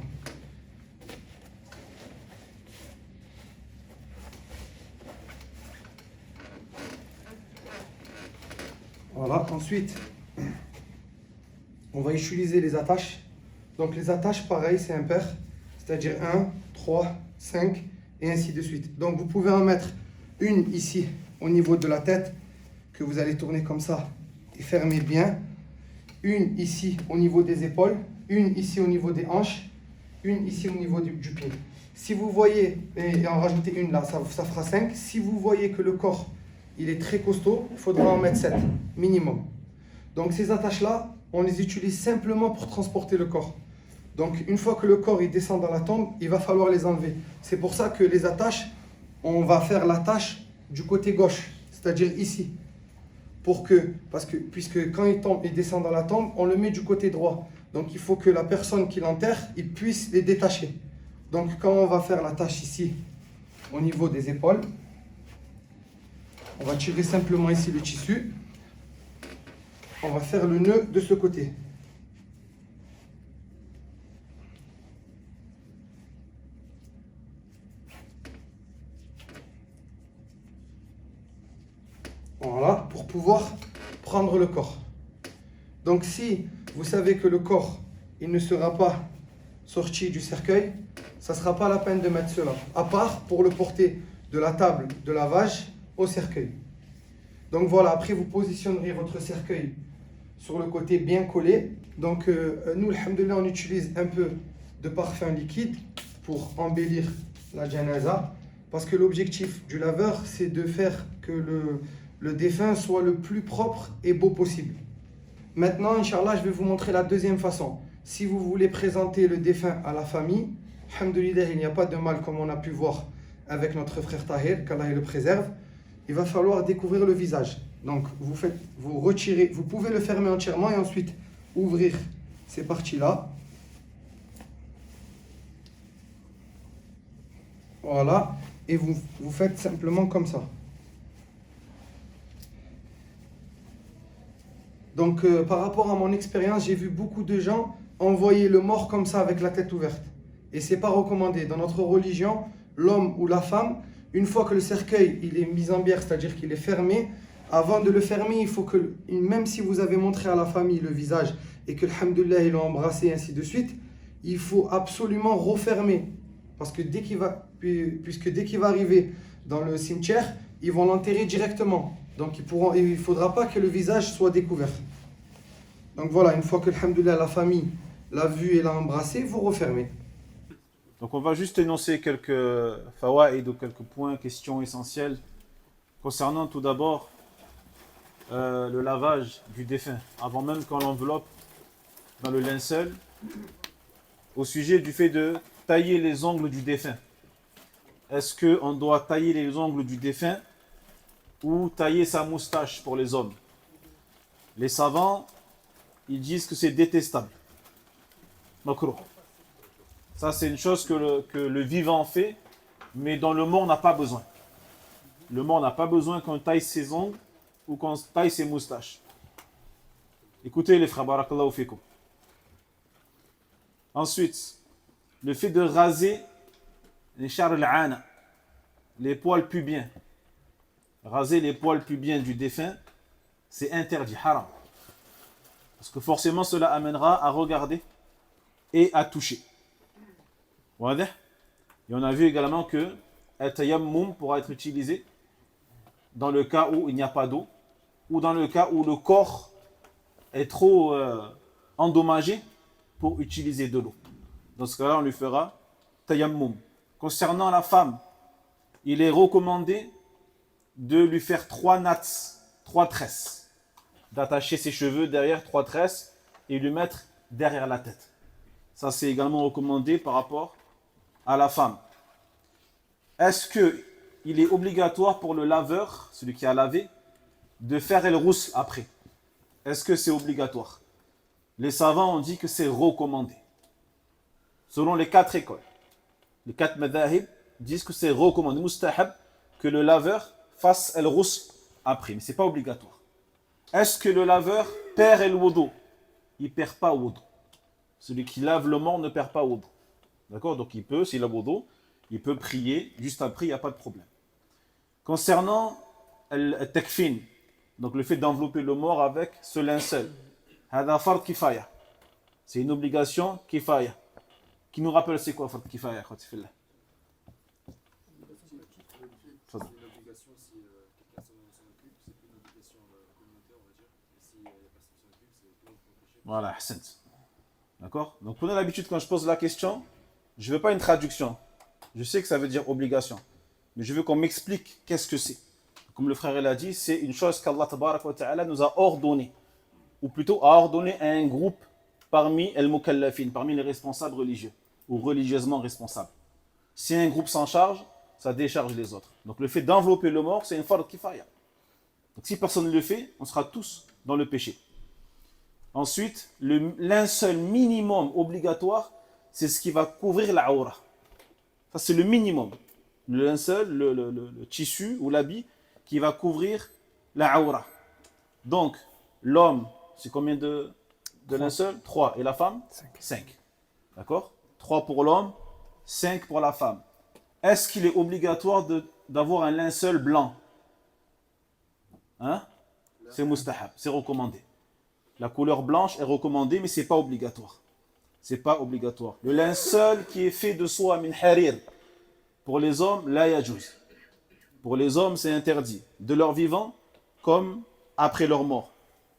Speaker 4: Voilà, ensuite, on va utiliser les attaches. Donc les attaches, pareil, c'est impair, c'est-à-dire 1, 3, 5 et ainsi de suite. Donc vous pouvez en mettre une ici au niveau de la tête que vous allez tourner comme ça et fermer bien. Une ici au niveau des épaules, une ici au niveau des hanches, une ici au niveau du pied. Si vous voyez, et en rajouter une là, ça fera 5. Si vous voyez que le corps il est très costaud, il faudra en mettre 7 minimum. Donc ces attaches là, on les utilise simplement pour transporter le corps. Donc une fois que le corps il descend dans la tombe, il va falloir les enlever. C'est pour ça que les attaches, on va faire l'attache du côté gauche, c'est-à-dire ici. Puisque quand il tombe, il descend dans la tombe, on le met du côté droit. Donc il faut que la personne qui l'enterre, il puisse les détacher. Donc quand on va faire l'attache ici, au niveau des épaules, on va tirer simplement ici le tissu. On va faire le nœud de ce côté. Voilà, pour pouvoir prendre le corps. Donc si vous savez que le corps, il ne sera pas sorti du cercueil, ça ne sera pas la peine de mettre cela, à part pour le porter de la table de lavage au cercueil. Donc voilà, après vous positionnerez votre cercueil sur le côté bien collé. Donc nous, alhamdoulilah, on utilise un peu de parfum liquide pour embellir la janaza, parce que l'objectif du laveur, c'est de faire que le défunt soit le plus propre et beau possible. Maintenant, Inch'Allah, je vais vous montrer la deuxième façon. Si vous voulez présenter le défunt à la famille, alhamdoulilah, il n'y a pas de mal comme on a pu voir avec notre frère Tahir, qu'Allah le préserve. Il va falloir découvrir le visage. Donc, vous retirez, vous pouvez le fermer entièrement et ensuite ouvrir ces parties-là. Voilà. Et vous faites simplement comme ça. Donc, par rapport à mon expérience, j'ai vu beaucoup de gens envoyer le mort comme ça avec la tête ouverte. Et ce n'est pas recommandé. Dans notre religion, l'homme ou la femme, une fois que le cercueil il est mis en bière, c'est-à-dire qu'il est fermé, avant de le fermer, il faut que, même si vous avez montré à la famille le visage et que, alhamdoulilah, ils l'ont embrassé et ainsi de suite, il faut absolument refermer. Parce que puisque dès qu'il va arriver dans le cimetière, ils vont l'enterrer directement. Donc il ne faudra pas que le visage soit découvert. Donc voilà, une fois que, alhamdoulilah, la famille l'a vu et l'a embrassé, vous refermez.
Speaker 1: Donc on va juste énoncer quelques fawaïd ou quelques points, questions essentielles concernant tout d'abord le lavage du défunt, avant même qu'on l'enveloppe dans le linceul, au sujet du fait de tailler les ongles du défunt. Est-ce qu'on doit tailler les ongles du défunt ou tailler sa moustache pour les hommes? Les savants, ils disent que c'est détestable. Makruh. Ça, c'est une chose que le vivant fait, mais dont le mort n'a pas besoin. Le mort n'a pas besoin qu'on taille ses ongles ou qu'on taille ses moustaches. Écoutez les frères, barakallahu fikum. Ensuite, le fait de raser les char al-ana, les poils pubiens. Raser les poils pubiens du défunt, c'est interdit, haram. Parce que forcément, cela amènera à regarder et à toucher. Et on a vu également que le tayammum pourra être utilisé dans le cas où il n'y a pas d'eau ou dans le cas où le corps est trop endommagé pour utiliser de l'eau. Dans ce cas-là, on lui fera tayammum. Concernant la femme, il est recommandé de lui faire 3 nattes, 3 tresses, d'attacher ses cheveux derrière 3 tresses et lui mettre derrière la tête. Ça, c'est également recommandé par rapport à la femme. Est-ce qu'il est obligatoire pour le laveur, celui qui a lavé, de faire el rousse après? Est-ce que c'est obligatoire? Les savants ont dit que c'est recommandé. Selon les 4 écoles. Les 4 madahib disent que c'est recommandé, mustahab, que le laveur fasse el rousse après. Mais ce n'est pas obligatoire. Est-ce que le laveur perd el wudu? Il ne perd pas wudu. Celui qui lave le mort ne perd pas wudu. D'accord? Donc il peut, s'il a wudu, il peut prier juste après, il n'y a pas de problème. Concernant le takfin, donc le fait d'envelopper le mort avec ce linceul, hada fard kifaya. C'est une obligation kifaya. Qui nous rappelle c'est quoi fard kifaya?
Speaker 5: C'est une obligation si quelqu'un s'en occupe, c'est plus une obligation communautaire, on va dire. Et si la personne s'en occupe, c'est tout le monde qui empêcher.
Speaker 1: Voilà, ahsant. D'accord? Donc prenez l'habitude quand je pose la question, je ne veux pas une traduction. Je sais que ça veut dire obligation. Mais je veux qu'on m'explique qu'est-ce que c'est. Comme le frère l'a dit, c'est une chose qu'Allah tabarak wa ta'ala nous a ordonné. Ou plutôt a ordonné à un groupe parmi al-mukallafin, parmi les responsables religieux. Ou religieusement responsables. Si un groupe s'en charge, ça décharge les autres. Donc le fait d'envelopper le mort, c'est une fard kifaya. Donc si personne ne le fait, on sera tous dans le péché. Ensuite, le linceul minimum obligatoire, c'est ce qui va couvrir la aura. Ça, c'est le minimum. Le linceul, le tissu ou l'habit qui va couvrir la aura. Donc, l'homme, c'est combien de linceuls? 3. Et la femme? 5. D'accord? 3 pour l'homme, 5 pour la femme. Est-ce qu'il est obligatoire d'avoir un linceul blanc? Hein? C'est mustahab, c'est recommandé. La couleur blanche est recommandée, mais ce n'est pas obligatoire. C'est pas obligatoire. Le linceul qui est fait de soie min harir, pour les hommes, la yajouz. Pour les hommes, c'est interdit. De leur vivant, comme après leur mort.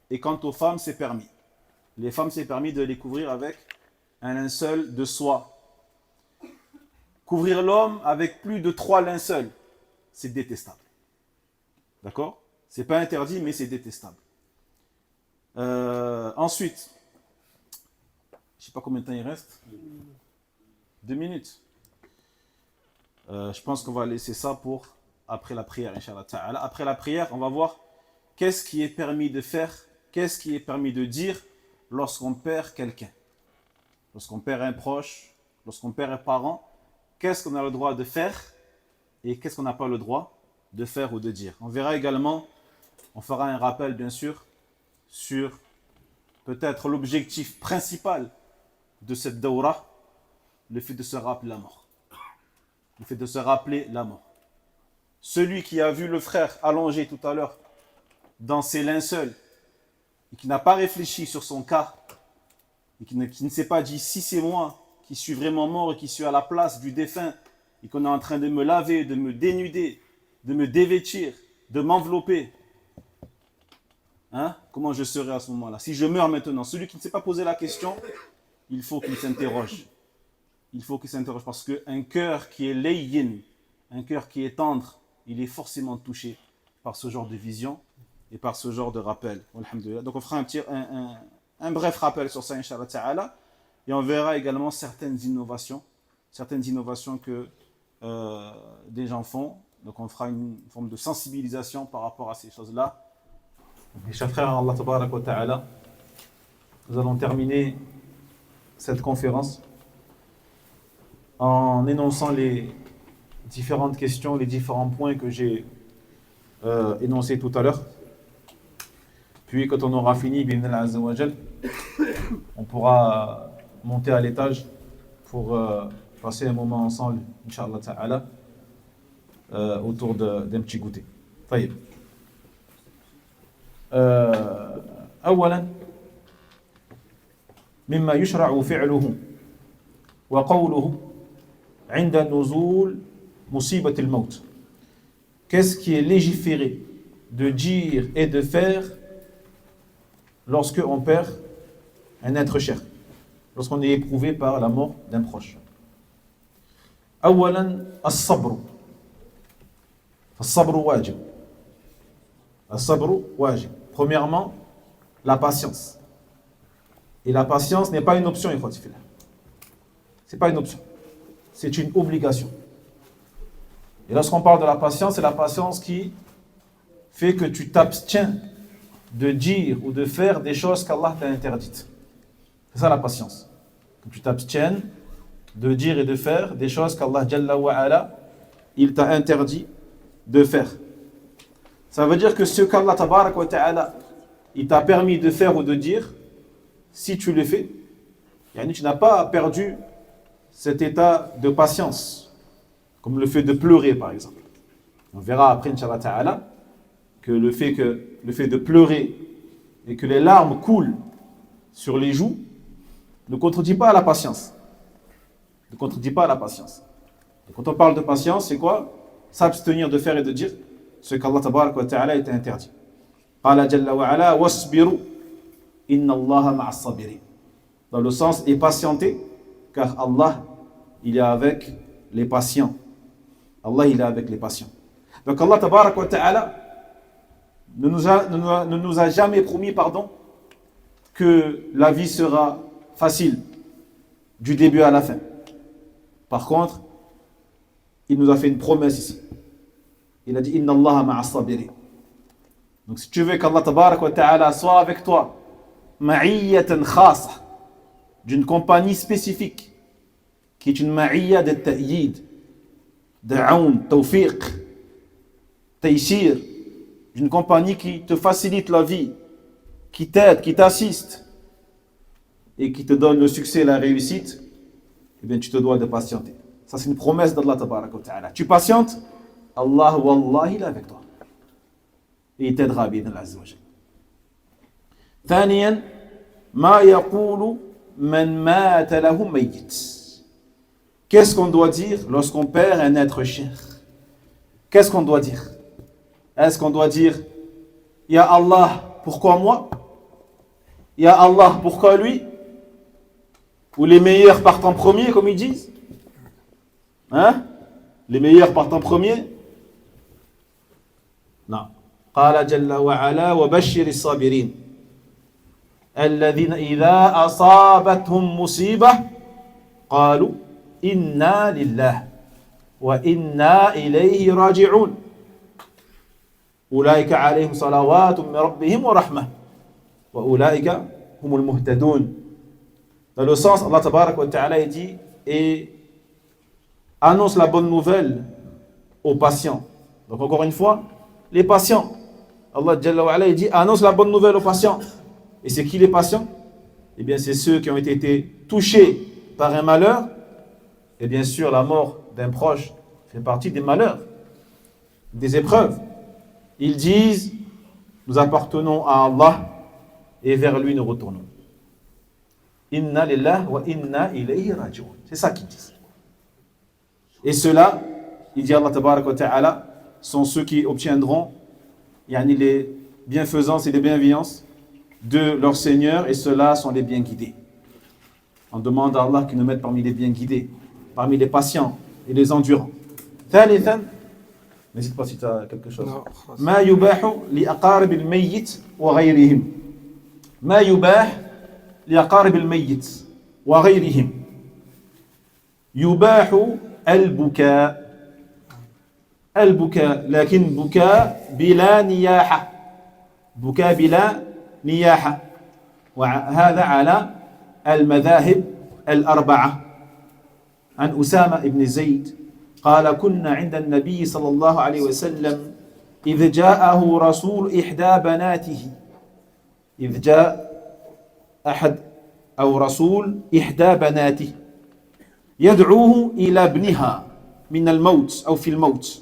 Speaker 1: Et quant aux femmes, c'est permis. Les femmes, c'est permis de les couvrir avec un linceul de soie. Couvrir l'homme avec plus de 3 linceuls, c'est détestable. D'accord? C'est pas interdit, mais c'est détestable. Ensuite, je ne sais pas combien de temps il reste. 2 minutes. Je pense qu'on va laisser ça pour après la prière, Inch'Allah Ta'ala. Après la prière, on va voir qu'est-ce qui est permis de faire, qu'est-ce qui est permis de dire lorsqu'on perd quelqu'un. Lorsqu'on perd un proche, lorsqu'on perd un parent, qu'est-ce qu'on a le droit de faire et qu'est-ce qu'on n'a pas le droit de faire ou de dire. On verra également, on fera un rappel bien sûr, sur peut-être l'objectif principal de cette dawra, le fait de se rappeler la mort. Le fait de se rappeler la mort. Celui qui a vu le frère allongé tout à l'heure dans ses linceuls et qui n'a pas réfléchi sur son cas et qui ne s'est pas dit si c'est moi qui suis vraiment mort et qui suis à la place du défunt
Speaker 2: et qu'on est en train de me laver, de me dénuder, de me dévêtir, de m'envelopper, hein, comment je serai à ce moment-là? Si je meurs maintenant, celui qui ne s'est pas posé la question, il faut qu'il s'interroge. Il faut qu'il s'interroge parce qu'un cœur qui est layyin, un cœur qui est tendre, il est forcément touché par ce genre de vision et par ce genre de rappel. Alhamdulillah. Donc on fera un bref rappel sur ça, Inch'Allah Ta'ala, et on verra également certaines innovations que des gens font. Donc on fera une forme de sensibilisation par rapport à ces choses-là.
Speaker 1: Mes chers frères, Allah Tabarak wa Ta'ala, nous allons terminer cette conférence en énonçant les différentes questions, les différents points que j'ai énoncés tout à l'heure. Puis quand on aura fini, bi'idhnillah azza wa jal, on pourra monter à l'étage pour passer un moment ensemble, Inch'Allah Ta'ala, autour d'un petit goûter. طيب. أولا مما يشرع فعله وقوله عند نزول مصيبة الموت. Qu'est-ce qui est légiféré de dire et de faire lorsque on perd un être cher, lorsqu'on est éprouvé par la mort d'un proche? أولا الصبر. الصبر واجب. الصبر واجب. Premièrement, la patience. Et la patience n'est pas une option, il faut dire. C'est pas une option. C'est une obligation. Et lorsqu'on parle de la patience, c'est la patience qui fait que tu t'abstiens de dire ou de faire des choses qu'Allah t'a interdites. C'est ça la patience. Que tu t'abstiennes de dire et de faire des choses qu'Allah Jalla wa Ala, il t'a interdit de faire. Ça veut dire que ce qu'Allah Tabarak wa Ta'ala, il t'a permis de faire ou de dire, si tu le fais, tu n'as pas perdu cet état de patience, comme le fait de pleurer par exemple. On verra après, Inch'Allah Ta'ala, que le fait de pleurer et que les larmes coulent sur les joues ne contredit pas la patience. Ne contredit pas la patience. Et quand on parle de patience, c'est quoi? S'abstenir de faire et de dire ce qu'Allah Tabarak wa Ta'ala est interdit. Qala Jalla wa Ala wasbiru inna Allaha ma'as sabirin. Dans le sens et patienter, car Allah, il est avec les patients. Allah, il est avec les patients. Donc Allah Tabarak wa Ta'ala ne nous a jamais promis, que la vie sera facile du début à la fin. Par contre, il nous a fait une promesse ici. Il a dit Inna Allaha ma'as sabirin. Donc si tu veux qu'Allah Tabarak wa Ta'ala soit avec toi, ma'iyyatan khasa, d'une compagnie spécifique, qui est une ma'iyya de ta'yid, de aoun, tawfiq, taysir, d'une compagnie qui te facilite la vie, qui t'aide, qui t'assiste, et qui te donne le succès et la réussite, eh bien tu te dois de patienter. Ça c'est une promesse d'Allah Tabarak wa Ta'ala. Tu patientes, Allah Wallah il est avec toi. Et il t'aidera بإذن الله عز وجل. ثانيا ما يقول من مات له ميت. Qu'est-ce qu'on doit dire lorsqu'on perd un être cher? Qu'est-ce qu'on doit dire? Est-ce qu'on doit dire Ya Allah, pourquoi moi? Ya Allah, pourquoi lui? Ou les meilleurs partent en premier, comme ils disent? Hein? Les meilleurs partent en premier? Non. قال جل وعلا وبشر الصابرين الذين إذا أصابتهم مصيبة قالوا إنا لله وإنا إليه راجعون أولئك عليهم صلوات من ربهم ورحمة وأولئك هم المهتدون. Dans le sens, Allah Tabarak wa Ta'ala dit et annonce la bonne nouvelle aux patients. Donc encore une fois, les patients. Allah Jalla wa Ala, il dit annonce la bonne nouvelle aux patients. Et c'est qui les patients? Eh bien c'est ceux qui ont été touchés par un malheur. Et bien sûr la mort d'un proche fait partie des malheurs, des épreuves. Ils disent nous appartenons à Allah et vers lui nous retournons. Inna lillah wa inna ilayhi raji'un. C'est ça qu'ils disent.
Speaker 2: Et ceux-là, il dit Allah tabaraka wa ta'ala, sont ceux qui obtiendront les bienfaisances et les bienveillances de leur Seigneur, et ceux-là sont les bien guidés. On demande à Allah qu'il nous mette parmi les bien guidés, parmi les patients et les endurants. ثالثا, n'hésite pas si tu as quelque chose.
Speaker 4: Non, خلاص.
Speaker 2: ما يباح لأقارب الميت وغيرهم. ما يباح لأقارب الميت وغيرهم. يباح البكاء. البكاء لكن بكاء بلا نياحة. بكاء بلا نياحة. وهذا على المذاهب الأربعة. عن أسامة بن زيد قال كنا عند النبي صلى الله عليه وسلم إذ جاءه رسول إحدى بناته. إذ جاء أحد أو رسول إحدى بناته يدعوه إلى ابنها من الموت أو في الموت.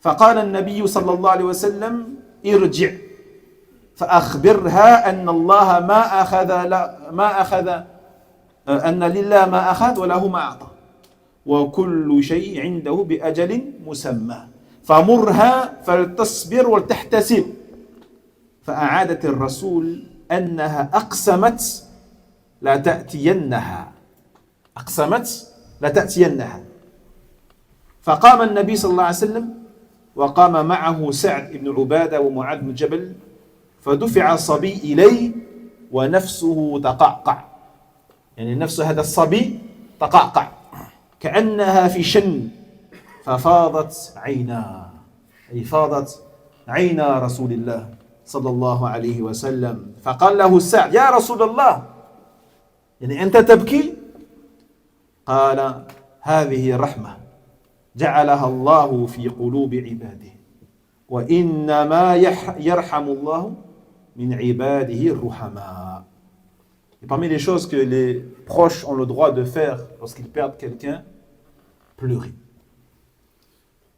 Speaker 2: فقال النبي صلى الله عليه وسلم ارجع فأخبرها أن الله ما أخذ أن لله ما أخذ وله ما أعطى وكل شيء عنده بأجل مسمى فمرها فلتصبر ولتحتسب. فأعادت الرسول أنها أقسمت لا تأتينها. أقسمت لا تأتينها. فقام النبي صلى الله عليه وسلم وقام معه سعد بن عبادة ومعاذ بن جبل فدفع الصبي إليه ونفسه تقعقع. نفس هذا الصبي تقعقع كأنها في شن ففاضت عينا. أي فاضت عينا رسول الله صلى الله عليه وسلم. فقال له سعد يا رسول الله أنت تبكي؟ قال هذه رحمة جعلها الله في قلوب عباده وإنما يرحم الله من عباده الرحماء. Et parmi les choses que les proches ont le droit de faire lorsqu'ils perdent quelqu'un, pleurer.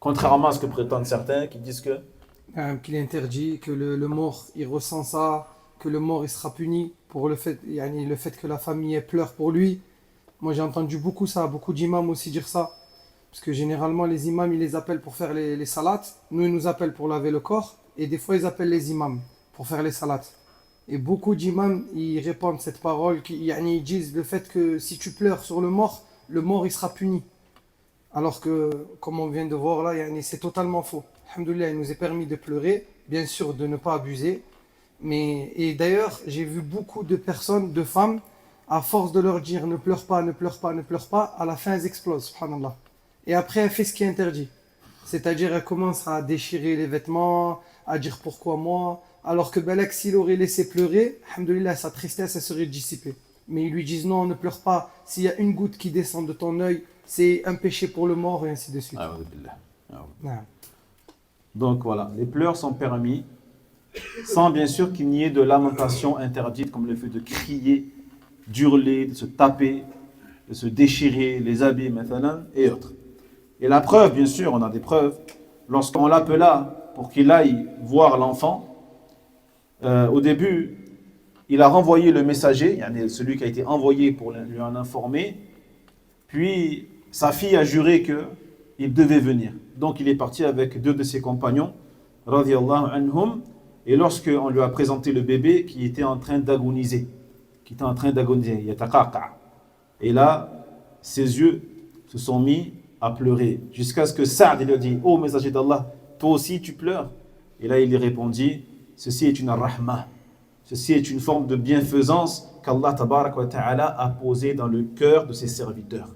Speaker 2: Contrairement à ce que prétendent certains qui disent que
Speaker 4: Qu'il est interdit, que le mort il ressent ça, que le mort il sera puni pour le fait que la famille pleure pour lui. Moi j'ai entendu beaucoup ça, beaucoup d'imams aussi dire ça. Parce que généralement les imams ils les appellent pour faire les salats, nous ils nous appellent pour laver le corps, et des fois ils appellent les imams pour faire les salats. Et beaucoup d'imams ils répandent cette parole, ils disent le fait que si tu pleures sur le mort il sera puni. Alors que, comme on vient de voir là, c'est totalement faux. Alhamdoulilah, il nous est permis de pleurer, bien sûr de ne pas abuser. Et d'ailleurs, j'ai vu beaucoup de personnes, de femmes, à force de leur dire ne pleure pas, ne pleure pas, ne pleure pas, à la fin elles explosent, subhanallah. Et après, elle fait ce qui est interdit. C'est-à-dire, elle commence à déchirer les vêtements, à dire pourquoi moi, alors que Balak, s'il aurait laissé pleurer, alhamdoulilah, sa tristesse, elle serait dissipée. Mais ils lui disent non, ne pleure pas, s'il y a une goutte qui descend de ton œil, c'est un péché pour le mort, et ainsi de suite.
Speaker 2: Donc voilà, les pleurs sont permis, sans bien sûr qu'il n'y ait de lamentation interdite, comme le fait de crier, d'hurler, de se taper, de se déchirer les habits, maintenant, et autres. Et la preuve, bien sûr, on a des preuves, lorsqu'on l'appela pour qu'il aille voir l'enfant, au début, il a renvoyé le messager, celui qui a été envoyé pour lui en informer, puis sa fille a juré qu'il devait venir. Donc il est parti avec 2 de ses compagnons, radiyallahu anhum, et lorsqu'on lui a présenté le bébé qui était en train d'agoniser, yataqaqa. Et là, ses yeux se sont mis à pleurer, jusqu'à ce que Sa'd lui a dit, ô messager d'Allah, toi aussi tu pleures? Et là il lui répondit, ceci est une rahma, ceci est une forme de bienfaisance qu'Allah tabarak wa ta'ala a posée dans le cœur de ses serviteurs.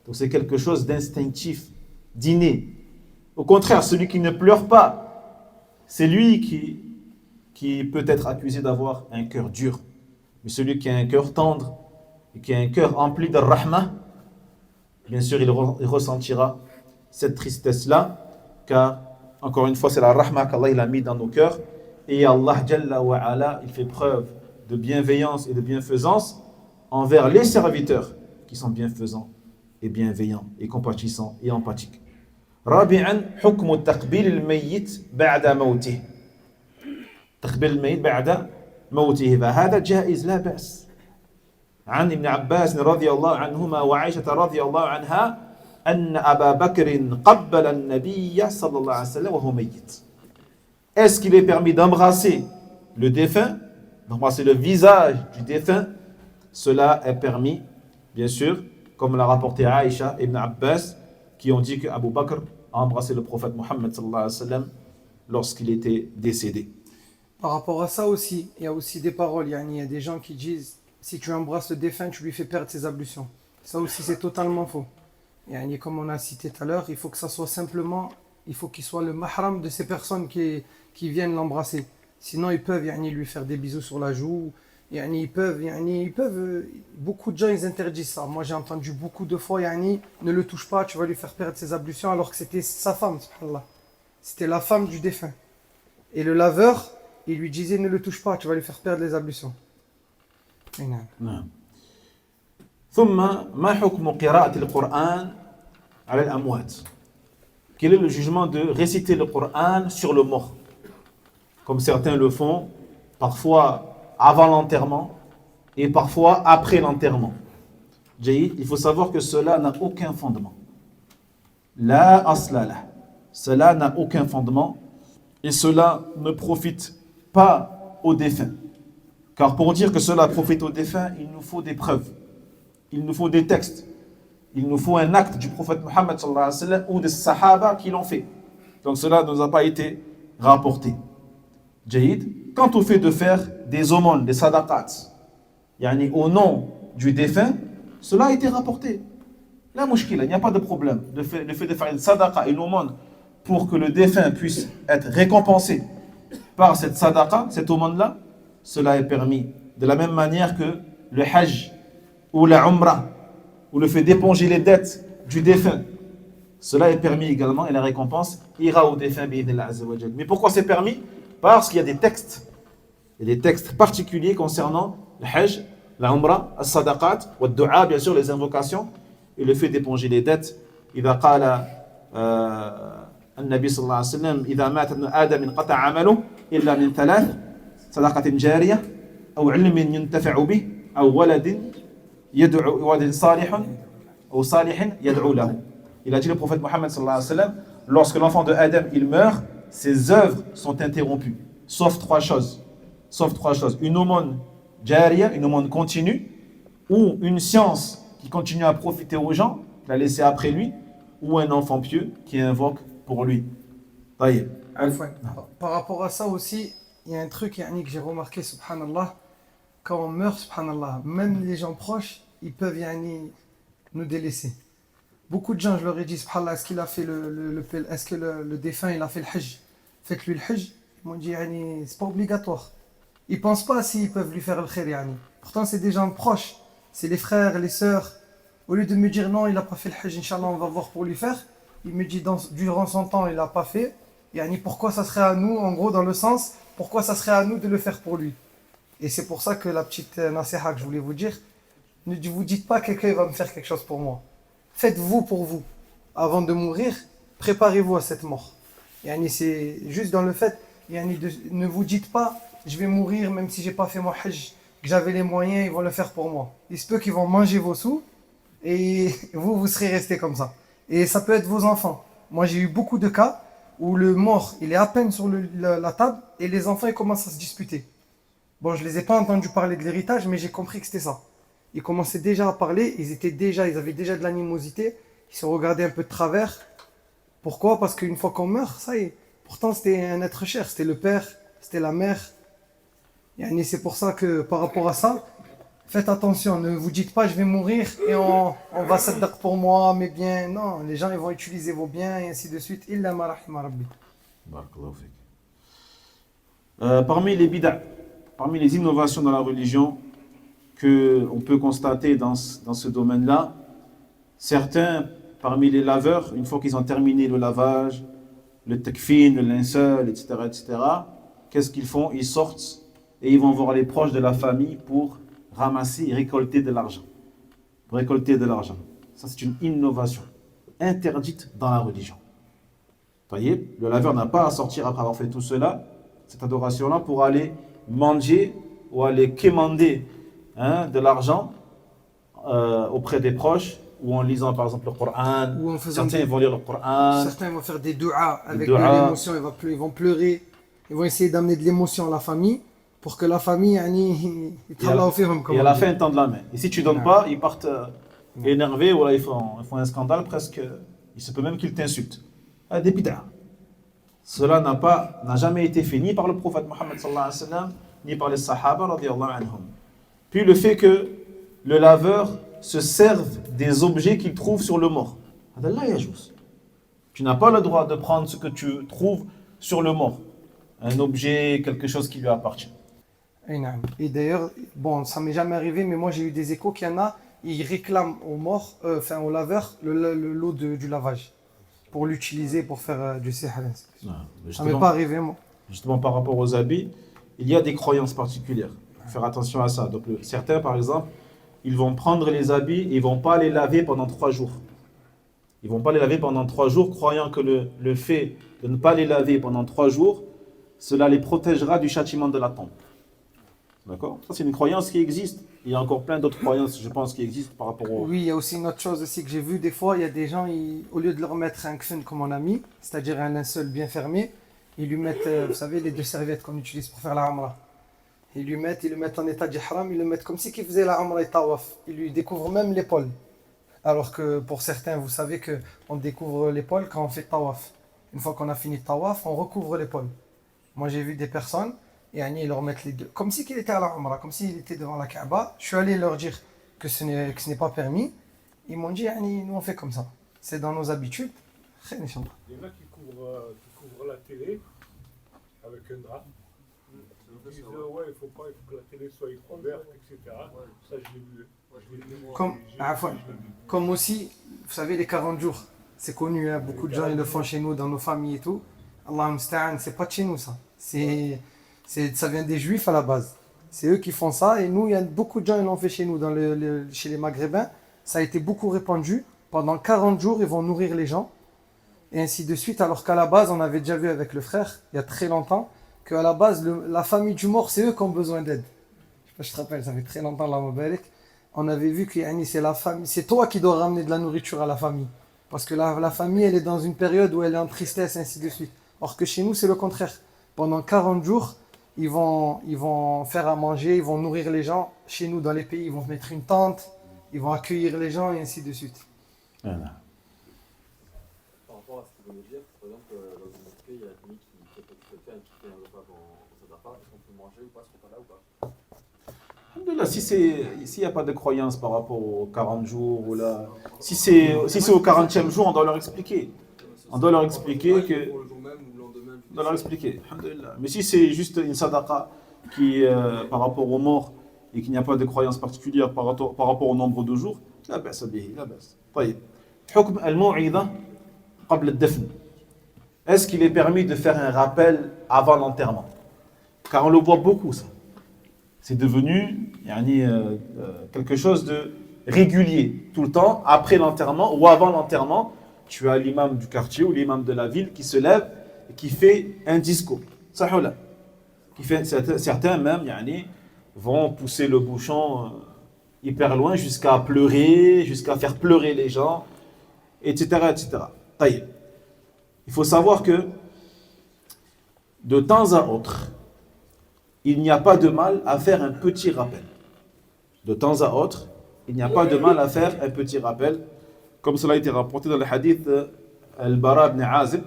Speaker 2: Donc c'est quelque chose d'instinctif, d'inné. Au contraire, celui qui ne pleure pas, c'est lui qui peut être accusé d'avoir un cœur dur. Mais celui qui a un cœur tendre et qui a un cœur empli de rahma, bien sûr, il ressentira cette tristesse-là, car, encore une fois, c'est la rahma qu'Allah il a mis dans nos cœurs. Et Allah, Jalla wa Ala, il fait preuve de bienveillance et de bienfaisance envers les serviteurs qui sont bienfaisants et bienveillants et compatissants et empathiques. رابعا حكم تقبيل الميت بعد موته. تقبيل الميت بعد موته فهذا جائز لا بأس. عن ابن عباس رضي الله عنهما وعائشة رضي الله عنها أن أبا بكر قبل النبي صلى الله عليه وسلم وهو ميت. Est-ce qu'il est permis d'embrasser le défunt, d'embrasser le visage du défunt? Cela est permis, bien sûr, comme l'a rapporté Aïcha et Ibn Abbas, qui ont dit que Abu Bakr a embrassé le prophète Mohammed sallallahu alayhi wa sallam lorsqu'il était décédé.
Speaker 4: Par rapport à ça aussi, il y a aussi des paroles. Il y a des gens qui disent si tu embrasses le défunt, tu lui fais perdre ses ablutions. Ça aussi, c'est totalement faux. Comme on a cité tout à l'heure, il faut que ça soit simplement, il faut qu'il soit le mahram de ces personnes qui viennent l'embrasser. Sinon, ils peuvent lui faire des bisous sur la joue. Ils peuvent, beaucoup de gens ils interdisent ça. Moi j'ai entendu beaucoup de fois, ne le touche pas, tu vas lui faire perdre ses ablutions, alors que c'était sa femme, subhanallah. C'était la femme du défunt. Et le laveur, il lui disait ne le touche pas, tu vas lui faire perdre les ablutions.
Speaker 2: نعم. ثم ما حكم قراءة القرآن على الأموات? Quel est le jugement de réciter le Coran sur le mort? Comme certains le font, parfois avant l'enterrement et parfois après l'enterrement. Il faut savoir que cela n'a aucun fondement. La aslala. Cela n'a aucun fondement et cela ne profite pas aux défunts. Car pour dire que cela profite aux défunts, il nous faut des preuves. Il nous faut des textes. Il nous faut un acte du prophète Mohammed sallallahu alayhi wa sallam ou des sahaba qui l'ont fait. Donc cela ne nous a pas été rapporté. Quant au fait de faire des aumônes, des sadaqats, au nom du défunt, cela a été rapporté. La mouchkila, il n'y a pas de problème. Le fait de faire une sadaqa, une aumône, pour que le défunt puisse être récompensé par cette sadaqa, cette aumône-là, cela est permis. De la même manière que le hajj ou la umrah, ou le fait d'éponger les dettes du défunt, cela est permis également et la récompense ira au défunt bi'idhnillah azza wa jal. Mais pourquoi c'est permis? Parce qu'il y a des textes. Il y a des textes particuliers concernant le hajj, la umrah, as-sadaqat, wa dua, bien sûr les invocations et le fait d'éponger les dettes. إذا قال النبي صلى الله عليه وسلم إذا مات ابن آدم انقطع عمله إلا من ثلاث صدقة جارية أو علم ينتفع به أو ولد صالح أو صالح يدعو له. Il a dit le prophète Mohammed sallallahu alayhi wa sallam, lorsque l'enfant de Adam il meurt, ses œuvres sont interrompues, sauf trois choses. Une aumône jariya, une aumône continue, ou une science qui continue à profiter aux gens, qu'il a laissé après lui, ou un enfant pieux qui invoque pour lui.
Speaker 4: Par rapport à ça aussi, il y a un truc que j'ai remarqué, subhanallah, quand on meurt, subhanallah, même les gens proches, ils peuvent nous délaisser. Beaucoup de gens, je leur ai dit, subhanallah, est-ce qu'il a fait est-ce que le défunt il a fait le hajj? Faites-lui le hajj. Ils m'ont dit, c'est pas obligatoire. Ils pensent pas s'ils peuvent lui faire le khair. Pourtant, c'est des gens proches, c'est les frères, les sœurs. Au lieu de me dire non, il n'a pas fait le hajj, Inch'Allah, on va voir pour lui faire, il me dit durant son temps, il n'a pas fait. Pourquoi ça serait à nous, en gros, dans le sens, pourquoi ça serait à nous de le faire pour lui? Et c'est pour ça que la petite nasiha que je voulais vous dire, ne vous dites pas quelqu'un va me faire quelque chose pour moi. Faites-vous pour vous. Avant de mourir, préparez-vous à cette mort. C'est juste dans le fait, ne vous dites pas, je vais mourir même si j'ai pas fait mon hajj, que j'avais les moyens, ils vont le faire pour moi. Il se peut qu'ils vont manger vos sous et vous serez resté comme ça. Et ça peut être vos enfants. Moi j'ai eu beaucoup de cas où le mort, il est à peine sur la table et les enfants ils commencent à se disputer. Bon, je les ai pas entendus parler de l'héritage, mais j'ai compris que c'était ça. Ils commençaient déjà à parler, ils avaient déjà de l'animosité, ils se regardaient un peu de travers. Pourquoi? Parce qu'une fois qu'on meurt, ça y est. Pourtant, c'était un être cher, c'était le père, c'était la mère. C'est pour ça que par rapport à ça, faites attention, ne vous dites pas je vais mourir et on va s'addaq pour moi, mes biens. Non, les gens ils vont utiliser vos biens et ainsi de suite. Illa ma rahima rabbi.
Speaker 2: Barakallahu fik. Parmi les bid'a, parmi les innovations dans la religion qu'on peut constater dans ce domaine-là, certains parmi les laveurs, une fois qu'ils ont terminé le lavage, le takfin, le linceul, etc., qu'est-ce qu'ils font? Ils sortent et ils vont voir les proches de la famille pour ramasser et récolter de l'argent. Ça, c'est une innovation interdite dans la religion. Vous voyez, le laveur n'a pas à sortir après avoir fait tout cela, cette adoration-là, pour aller manger ou aller quémander de l'argent auprès des proches ou en lisant par exemple le Coran.
Speaker 4: Ou en faisant
Speaker 2: Certains
Speaker 4: des-
Speaker 2: ils vont lire le Coran.
Speaker 4: Certains vont faire des du'as avec
Speaker 2: du'as.
Speaker 4: de l'émotion, ils vont pleurer, ils vont essayer d'amener de l'émotion à la famille pour que la famille, yani, يتهلاو فيهم, comme
Speaker 2: Et à
Speaker 4: on
Speaker 2: la
Speaker 4: dit.
Speaker 2: fin, ils tendent la main. Et si tu donnes pas, ils partent énervés, ou là, ils font un scandale presque. Il se peut même qu'ils t'insultent. Ah, des bid'a. Cela n'a jamais été fait ni par le prophète Mohammed sallallahu alayhi wa sallam, ni par les sahaba radiyallahu anhum. Puis le fait que le laveur se serve des objets qu'il trouve sur le mort. هذا لا يجوز. Tu n'as pas le droit de prendre ce que tu trouves sur le mort. Un objet, quelque chose qui lui appartient.
Speaker 4: Et d'ailleurs, bon, ça m'est jamais arrivé, mais moi j'ai eu des échos qu'il y en a, ils réclament aux morts, enfin au laveur, l'eau du lavage pour l'utiliser pour faire du sihr. Ça m'est pas arrivé, moi.
Speaker 2: Justement, par rapport aux habits, il y a des croyances particulières. Il faut faire attention à ça. Donc, certains, par exemple, ils vont prendre les habits et ils vont pas les laver pendant 3 jours. Ils vont pas les laver pendant 3 jours, croyant que le fait de ne pas les laver pendant 3 jours, cela les protégera du châtiment de la tombe. D'accord? Ça, c'est une croyance qui existe. Il y a encore plein d'autres croyances, je pense, qui existent par rapport au...
Speaker 4: Oui, il y a aussi une autre chose aussi que j'ai vu. Des fois, il y a des gens, au lieu de leur mettre un kfen comme on a mis, c'est-à-dire un linceul bien fermé, ils lui mettent, vous savez, les 2 serviettes qu'on utilise pour faire la umrah. Ils le mettent en état d'ihram, ils le mettent comme si qu'il faisait la umrah et tawaf. Ils lui découvrent même l'épaule. Alors que pour certains, vous savez qu'on découvre l'épaule quand on fait tawaf. Une fois qu'on a fini tawaf, on recouvre l'épaule. Moi, j'ai vu des personnes, et ils leur mettent les 2, comme si qu'il était à la umrah, comme s'il était devant la Kaaba. Je suis allé leur dire que ce n'est pas permis. Ils m'ont dit, nous on fait comme ça. C'est dans nos habitudes.
Speaker 3: Il y en a qui couvrent la télé avec un drap. Ils disent ouais, il faut que la télé soit ouverte, etc. Ça, je l'ai vu.
Speaker 4: Comme aussi, vous savez, les 40 jours. C'est connu, hein, beaucoup de gens ils le font chez nous, dans nos familles et tout. Allah musta'an, c'est pas de chez nous ça. Ça vient des juifs à la base. C'est eux qui font ça. Et nous, il y a beaucoup de gens qui l'ont fait chez nous, chez les maghrébins. Ça a été beaucoup répandu. Pendant 40 jours, ils vont nourrir les gens. Et ainsi de suite. Alors qu'à la base, on avait déjà vu avec le frère, il y a très longtemps, qu'à la base, la famille du mort, c'est eux qui ont besoin d'aide. Je sais pas si je te rappelle, ça fait très longtemps, la Mubarak. On avait vu que c'est la famille, c'est toi qui dois ramener de la nourriture à la famille. Parce que la famille, elle est dans une période où elle est en tristesse, ainsi de suite. Or que chez nous, c'est le contraire. Pendant 40 jours, ils vont faire à manger, ils vont nourrir les gens. Chez nous, dans les pays, ils vont mettre une tente, ils vont accueillir les gens, et ainsi de suite.
Speaker 2: Voilà.
Speaker 5: Par rapport à ce que vous venez de dire, par exemple, dans une mosquée, il y a un ami qui fait un qui fait un repas pour Sadaqa, est-ce qu'on peut manger ou pas ce repas-là ou pas?
Speaker 2: Alhamdoulilah, s'il n'y a pas de croyance par rapport aux 40 jours, ou là, si c'est au 40e jour, on doit leur expliquer. On doit leur expliquer que...
Speaker 5: Pour le jour même ou le lendemain.
Speaker 2: On doit leur expliquer. Alhamdoulilah. Mais si c'est juste une sadaqa qui, par rapport aux morts, et qu'il n'y a pas de croyance particulière par rapport au nombre de jours, la basse bihi, la basse. طيب. حكم الموعظة قبل الدفن. Est-ce qu'il est permis de faire un rappel avant l'enterrement? Car on le voit beaucoup, ça. C'est devenu quelque chose de régulier. Tout le temps, après l'enterrement ou avant l'enterrement, tu as l'imam du quartier ou l'imam de la ville qui se lève et qui fait un discours. Sahoula. Certains même vont pousser le bouchon hyper loin jusqu'à pleurer, jusqu'à faire pleurer les gens, etc. etc. Taïb. Il faut savoir que de temps à autre, il n'y a pas de mal à faire un petit rappel. De temps à autre, il n'y a pas de mal à faire un petit rappel, comme cela a été rapporté dans le hadith Al-Bara ibn Azib,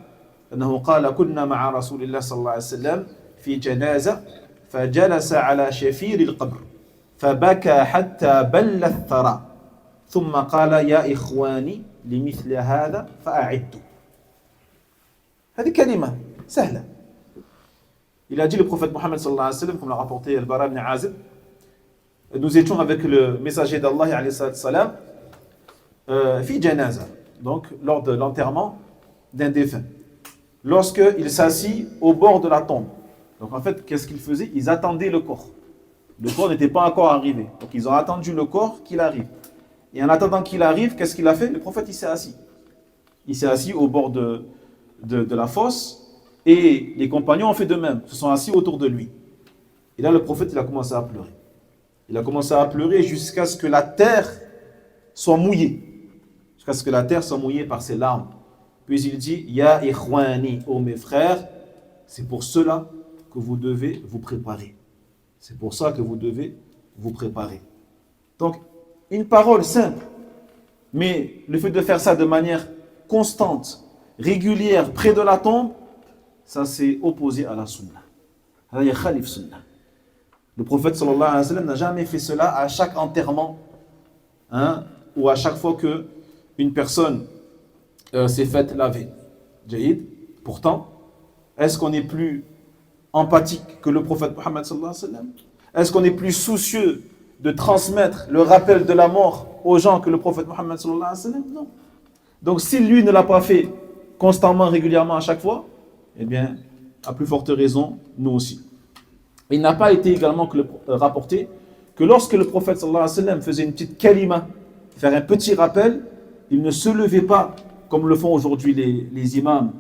Speaker 2: أنه قال كنا مع رسول الله صلى الله عليه وسلم في جنازة فجلس على شفير القبر فبكى حتى بل الثرى ثم قال يا إخواني لمثل هذا فأعدوا. هذه كلمة سهلة. Il a dit le prophète Mohammed sallallahu alayhi wa sallam, comme l'a rapporté Al-Bara ibn Azib, nous étions avec le messager d'Allah alayhi salam fi janaza, donc lors de l'enterrement d'un défunt. Lorsqu'il s'assit au bord de la tombe. Donc en fait, qu'est-ce qu'ils faisaient? Ils attendaient le corps. Le corps n'était pas encore arrivé. Donc ils ont attendu le corps qu'il arrive. Et en attendant qu'il arrive, qu'est-ce qu'il a fait? Le prophète, il s'est assis. Il s'est assis au bord de la fosse. Et les compagnons ont fait de même, se sont assis autour de lui. Et là, le prophète, il a commencé à pleurer. Il a commencé à pleurer jusqu'à ce que la terre soit mouillée. jusqu'à ce que la terre soit mouillée par ses larmes. Puis il dit, Ya ikhwani, ô mes frères, c'est pour cela que vous devez vous préparer. C'est pour ça que vous devez vous préparer. Donc, une parole simple, mais le fait de faire ça de manière constante, régulière, près de la tombe, ça c'est opposé à la sunna. Le prophète sallallahu alayhi wa sallam n'a jamais fait cela à chaque enterrement, hein, ou à chaque fois que une personne s'est faite laver. Jaïd. Pourtant, est-ce qu'on est plus empathique que le prophète Mohammed sallallahu alayhi wa sallam? Est-ce qu'on est plus soucieux de transmettre le rappel de la mort aux gens que le prophète Mohammed sallallahu alayhi wa sallam? Non. Donc si lui ne l'a pas fait constamment, régulièrement, à chaque fois, eh bien, à plus forte raison, nous aussi. Il n'a pas été également rapporté que lorsque le prophète sallallahu alayhi wa sallam faisait une petite kalima, faire un petit rappel, il ne se levait pas comme le font aujourd'hui les imams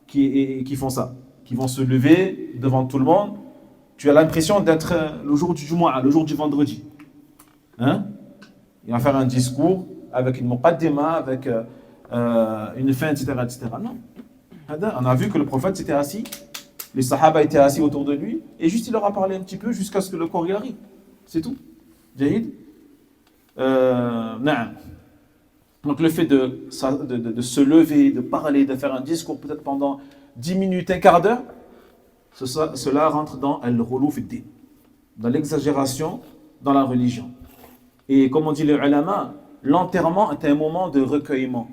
Speaker 2: qui font ça, qui vont se lever devant tout le monde. Tu as l'impression d'être le jour du Jumu'ah, le jour du vendredi. Hein? Il va faire un discours avec une muqaddima, avec une fin, etc., etc. Non. On a vu que le prophète s'était assis, les sahaba étaient assis autour de lui, et juste il leur a parlé un petit peu jusqu'à ce que le corps y arrive. C'est tout. Jaïd. Donc le fait de se lever, de parler, de faire un discours peut-être pendant 10 minutes, un quart d'heure, cela rentre dans al-ghulu fi ddin, dans l'exagération dans la religion. Et comme on dit les ulama, l'enterrement est un moment de recueillement,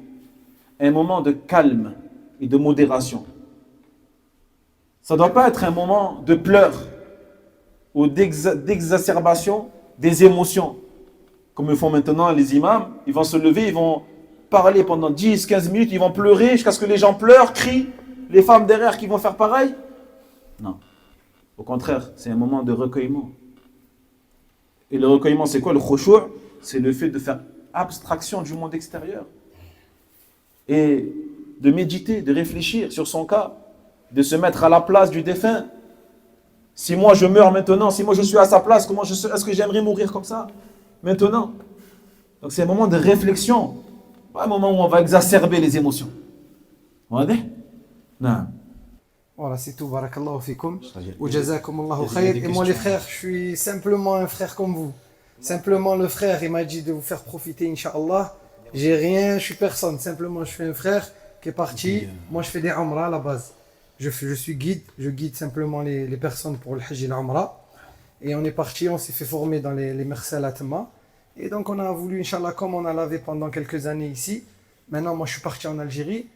Speaker 2: un moment de calme et de modération. Ça ne doit pas être un moment de pleurs ou d'exacerbation des émotions. Comme le font maintenant les imams, ils vont se lever, ils vont parler pendant 10, 15 minutes, ils vont pleurer jusqu'à ce que les gens pleurent, crient, les femmes derrière qui vont faire pareil. Non. Au contraire, c'est un moment de recueillement. Et le recueillement, c'est quoi? Le khushu', c'est le fait de faire abstraction du monde extérieur. Et de méditer, de réfléchir sur son cas, de se mettre à la place du défunt. Si moi je meurs maintenant, si moi je suis à sa place, est-ce que j'aimerais mourir comme ça maintenant? Donc c'est un moment de réflexion, pas un moment où on va exacerber les émotions. Vous voyez? Non.
Speaker 4: Voilà, c'est tout. Barakallahu fikum. Wa
Speaker 2: Il
Speaker 4: jazakumullahu
Speaker 2: y a
Speaker 4: khayr.
Speaker 2: des
Speaker 4: Et moi, les
Speaker 2: questions.
Speaker 4: frères, je suis simplement un frère comme vous. Simplement, le frère, il m'a dit de vous faire profiter, Inch'Allah. J'ai rien, je suis personne. Simplement, je suis un frère qui est parti. Moi, je fais des umrah à la base. Je suis guide. Je guide simplement les personnes pour le hajj et l'umrah. Et on est parti, on s'est fait former dans les Mersal Atma. Et donc, on a voulu, Inch'Allah, comme on a lavé pendant quelques années ici. Maintenant, moi, je suis parti en Algérie.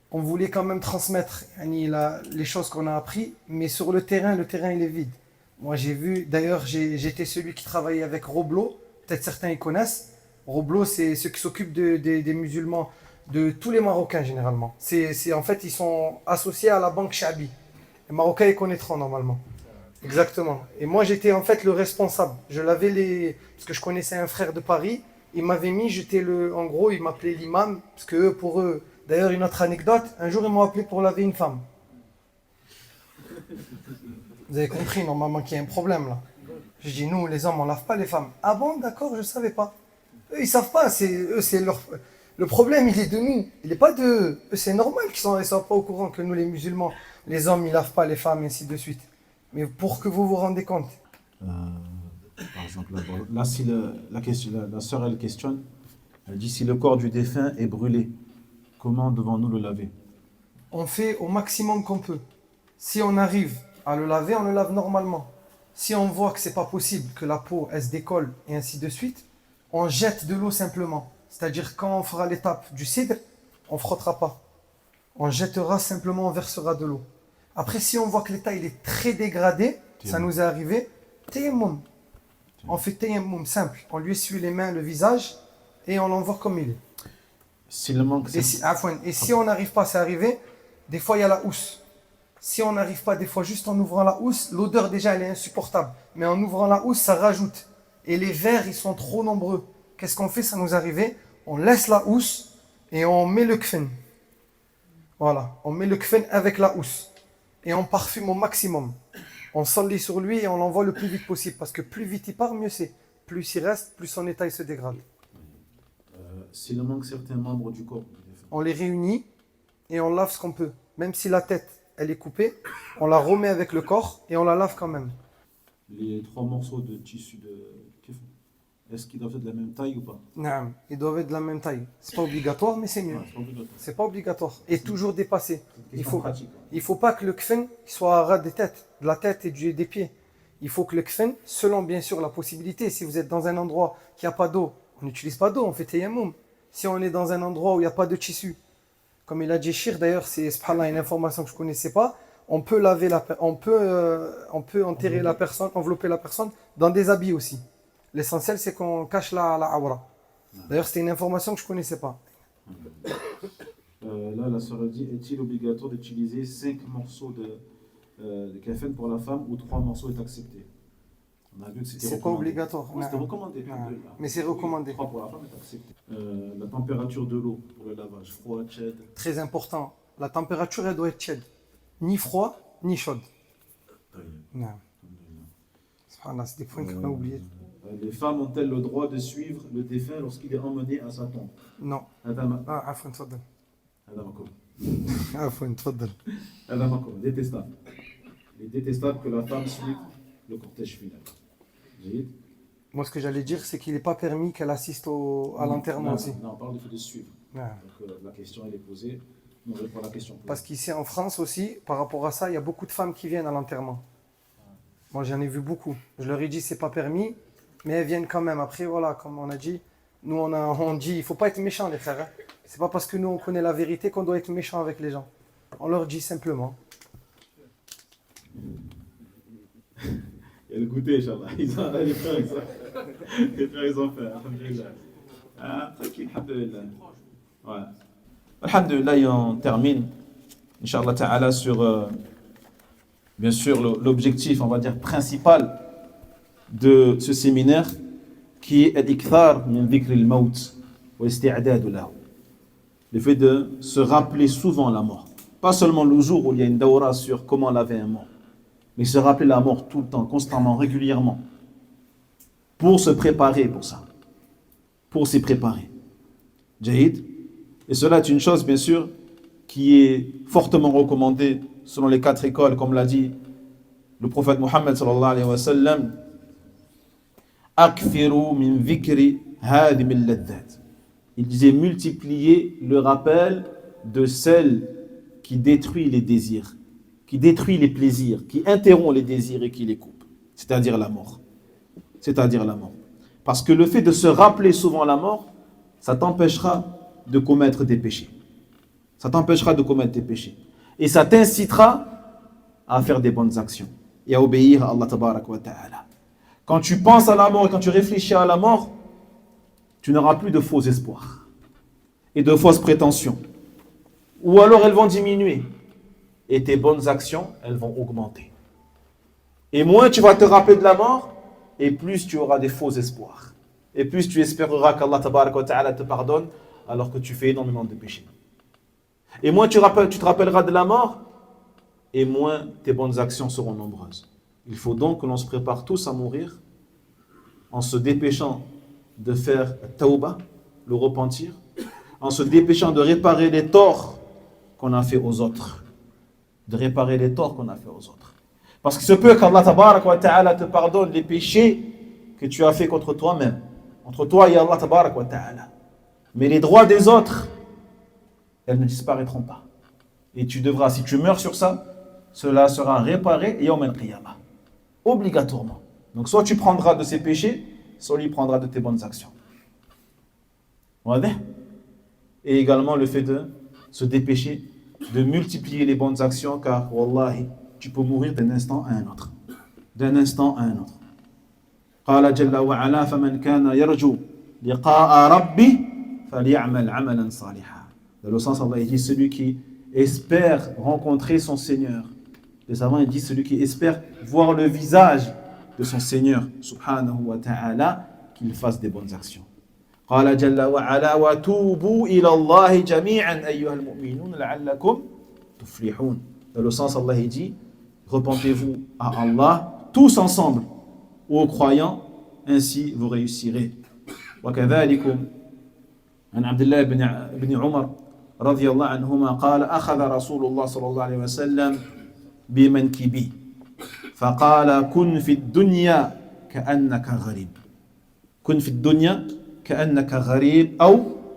Speaker 4: On voulait quand même transmettre les choses qu'on a appris, mais sur le terrain il est vide. Moi j'ai vu, d'ailleurs j'étais celui qui travaillait avec Roblo, peut-être certains ils connaissent. Roblo, c'est ceux qui s'occupent des musulmans, de tous les Marocains généralement. En fait, ils sont associés à la banque Chabi. Les Marocains ils connaîtront normalement. Exactement. Et moi j'étais en fait le responsable. Parce que je connaissais un frère de Paris, il m'avait mis, en gros il m'appelait l'imam, parce que pour eux. D'ailleurs, une autre anecdote, un jour ils m'ont appelé pour laver une femme. Vous avez compris normalement qu'il y a un problème là. Je dis, nous les hommes on lave pas les femmes. Ah bon, d'accord, je savais pas. Eux ils savent pas, le problème il est de nous, il n'est pas de eux. C'est normal qu'ils ne soient pas au courant que nous les musulmans, les hommes ils lavent pas les femmes et ainsi de suite. Mais pour que vous vous rendez compte.
Speaker 2: Par exemple, là si la sœur elle questionne, elle dit si le corps du défunt est brûlé, comment devons-nous le laver?
Speaker 4: On fait au maximum qu'on peut. Si on arrive à le laver, on le lave normalement. Si on voit que c'est pas possible, que la peau elle se décolle et ainsi de suite, on jette de l'eau simplement. C'est-à-dire quand on fera l'étape du cidre, on frottera pas. On jettera simplement, on versera de l'eau. Après, si on voit que l'état il est très dégradé, ça nous est arrivé, tayammum. On fait tayammum simple. On lui essuie les mains, le visage et on l'envoie comme il est. Et si on n'arrive pas, c'est arrivé, des fois il y a la housse. Si on n'arrive pas, des fois juste en ouvrant la housse, l'odeur déjà elle est insupportable. Mais en ouvrant la housse, ça rajoute. Et les vers, ils sont trop nombreux. Qu'est-ce qu'on fait? Ça nous arrivait, on laisse la housse et on met le kfen. Voilà, on met le kfen avec la housse. Et on parfume au maximum. On s'enlit sur lui et on l'envoie le plus vite possible. Parce que plus vite il part, mieux c'est. Plus il reste, plus son état il se dégrade.
Speaker 1: S'il manque certains membres du corps du défunt.
Speaker 4: On les réunit et on lave ce qu'on peut. Même si la tête, elle est coupée, on la remet avec le corps et on la lave quand même.
Speaker 1: Les 3 morceaux de tissu de kifn, est-ce qu'ils doivent être de la même taille ou pas?
Speaker 4: Naam, ils doivent être de la même taille. C'est pas obligatoire, mais c'est mieux.
Speaker 1: Ouais, c'est pas obligatoire.
Speaker 4: C'est pas obligatoire. Et toujours dépassé.
Speaker 1: C'est une question pratique.
Speaker 4: Il faut pas que le kfen soit à ras des têtes, de la tête et des pieds. Il faut que le kfen, selon bien sûr la possibilité, si vous êtes dans un endroit qui n'a pas d'eau, on n'utilise pas d'eau, on fait tayammum. Si on est dans un endroit où il n'y a pas de tissu, comme il a dit Shir, d'ailleurs, c'est subhanallah, une information que je ne connaissais pas, on peut laver on peut enterrer la personne, envelopper la personne dans des habits aussi. L'essentiel, c'est qu'on cache la awra. D'ailleurs, c'était une information que je ne connaissais pas.
Speaker 1: Là, la sœur a dit, est-il obligatoire d'utiliser 5 morceaux de kafan pour la femme ou 3 morceaux est accepté? On a vu que c'était
Speaker 4: C'est pas
Speaker 1: recommandé.
Speaker 4: obligatoire.
Speaker 1: Ouais, c'était
Speaker 4: Non.
Speaker 1: recommandé.
Speaker 4: Non.
Speaker 1: alhamdoulilah.
Speaker 4: Mais c'est recommandé.
Speaker 1: 3 pour la femme est accepté. La température de l'eau pour le lavage, froid, tiède.
Speaker 4: Très important. La température, elle doit être tiède. Ni froid, ni chaude. Non. Subhanallah, c'est des points qu'on a oubliés.
Speaker 1: Les femmes ont-elles le droit de suivre le défunt lorsqu'il est emmené à sa tombe?
Speaker 4: Non.
Speaker 1: Adam,
Speaker 4: Ah, afwan, tfaddal.
Speaker 1: Adamakum.
Speaker 4: Afwan, tfaddal.
Speaker 1: Adamakum, détestable. Il est détestable que la femme suive le cortège funèbre. J'ai
Speaker 4: Moi, ce que j'allais dire, c'est qu'il n'est pas permis qu'elle assiste à l'enterrement aussi.
Speaker 1: Non, on parle du fait de suivre.
Speaker 4: Ouais.
Speaker 1: Donc la question elle est posée. On répond à la question posée.
Speaker 4: Parce qu'ici en France aussi, par rapport à ça, il y a beaucoup de femmes qui viennent à l'enterrement. Moi, j'en ai vu beaucoup. Je leur ai dit, c'est pas permis, mais elles viennent quand même. Après, voilà, comme on a dit, nous, on dit, il faut pas être méchant, les frères. Hein. C'est pas parce que nous, on connaît la vérité qu'on doit être méchant avec les gens. On leur dit simplement.
Speaker 1: Il y a le goûter, Inch'Allah. Les frères, ils ont fait. Alhamdulillah. Ah, tranquille, alhamdulillah. Ouais. Alhamdulillah, et on termine, Inch'Allah ta'ala, sur, bien sûr, l'objectif, on va dire, principal de ce séminaire, qui est l'ikthar min dhikr al-maut wa isti'dad lahu. Le fait de se rappeler souvent la mort. Pas seulement le jour où il y a une daura sur comment laver un mort, mais se rappeler la mort tout le temps, constamment, régulièrement, pour se préparer pour ça, pour s'y préparer. Jahid. Et cela est une chose, bien sûr, qui est fortement recommandée selon les 4 écoles, comme l'a dit le prophète Mohammed sallallahu alayhi wa sallam. Akthiru min dhikri hadim al-ladhat. Il disait multiplier le rappel de celle qui détruit les désirs, qui détruit les plaisirs, qui interrompt les désirs et qui les coupe, c'est-à-dire la mort. C'est-à-dire la mort. Parce que le fait de se rappeler souvent la mort, ça t'empêchera de commettre des péchés. Ça t'empêchera de commettre des péchés. Et ça t'incitera à faire des bonnes actions et à obéir à Allah tabarak wa ta'ala. Quand tu penses à la mort et quand tu réfléchis à la mort, tu n'auras plus de faux espoirs et de fausses prétentions. Ou alors elles vont diminuer et tes bonnes actions, elles vont augmenter. Et moins tu vas te rappeler de la mort, et plus tu auras des faux espoirs. Et plus tu espéreras qu'Allah tabarak wa ta'ala te pardonne alors que tu fais énormément de péchés. Et moins tu te rappelleras de la mort, et moins tes bonnes actions seront nombreuses. Il faut donc que l'on se prépare tous à mourir en se dépêchant de faire tawbah, le repentir, en se dépêchant de réparer les torts qu'on a fait aux autres. De réparer les torts qu'on a fait aux autres. Parce que ce peut qu'Allah tabarak wa ta'ala te pardonne les péchés que tu as fait contre toi-même, entre toi et Allah tabarak wa ta'ala. Mais les droits des autres, elles ne disparaîtront pas. Et tu devras, si tu meurs sur ça, cela sera réparé yawm al-qiyamah. Obligatoirement. Donc soit tu prendras de ces péchés, soit il prendra de tes bonnes actions. Et également le fait de se dépêcher, de multiplier les bonnes actions, car wallahi, tu peux mourir d'un instant à un autre. D'un instant à un autre. قال جل وعلا فمن كان يرجو لقاء ربه فليعمل عملا صالحا. Dans le sens, Allah dit celui qui espère rencontrer son Seigneur. Les savants disent celui qui espère voir le visage de son Seigneur subhanahu wa ta'ala, qu'il fasse des bonnes actions. قال جل وعلا وتوبوا إلى الله جميعا أيها المؤمنون لعلكم تفلحون. Dans le sens, Allah dit repentez-vous à Allah tous ensemble, ô croyants, ainsi vous réussirez. وكذلكم
Speaker 2: عن عبد الله بن عمر رضي الله عنهما قال أخذ رسول الله صلى الله عليه وسلم بمنكبي فقال كن في الدنيا كأنك غريب كن في الدنيا كأنك غريب أو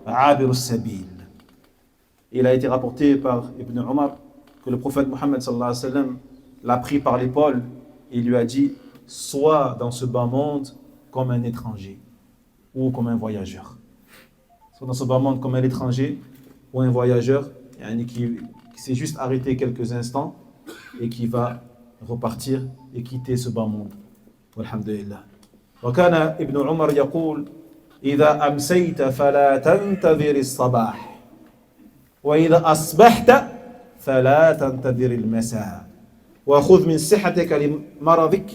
Speaker 2: عابر السبيل. Il a été rapporté par Ibn Omar que le prophète Mohammed sallallahu alayhi wa sallam l'a pris par l'épaule et lui a dit sois dans ce bas monde comme un étranger ou comme un voyageur. Sois dans ce bas monde comme un étranger ou un voyageur qui s'est juste arrêté quelques instants et qui va repartir et quitter ce bas monde. Walhamdulillah. وكان ابن عمر يقول إذا أمسيت فلا تنتظر الصباح وإذا أصبحت فلا تنتظر المساء وخذ من صحتك لمرضك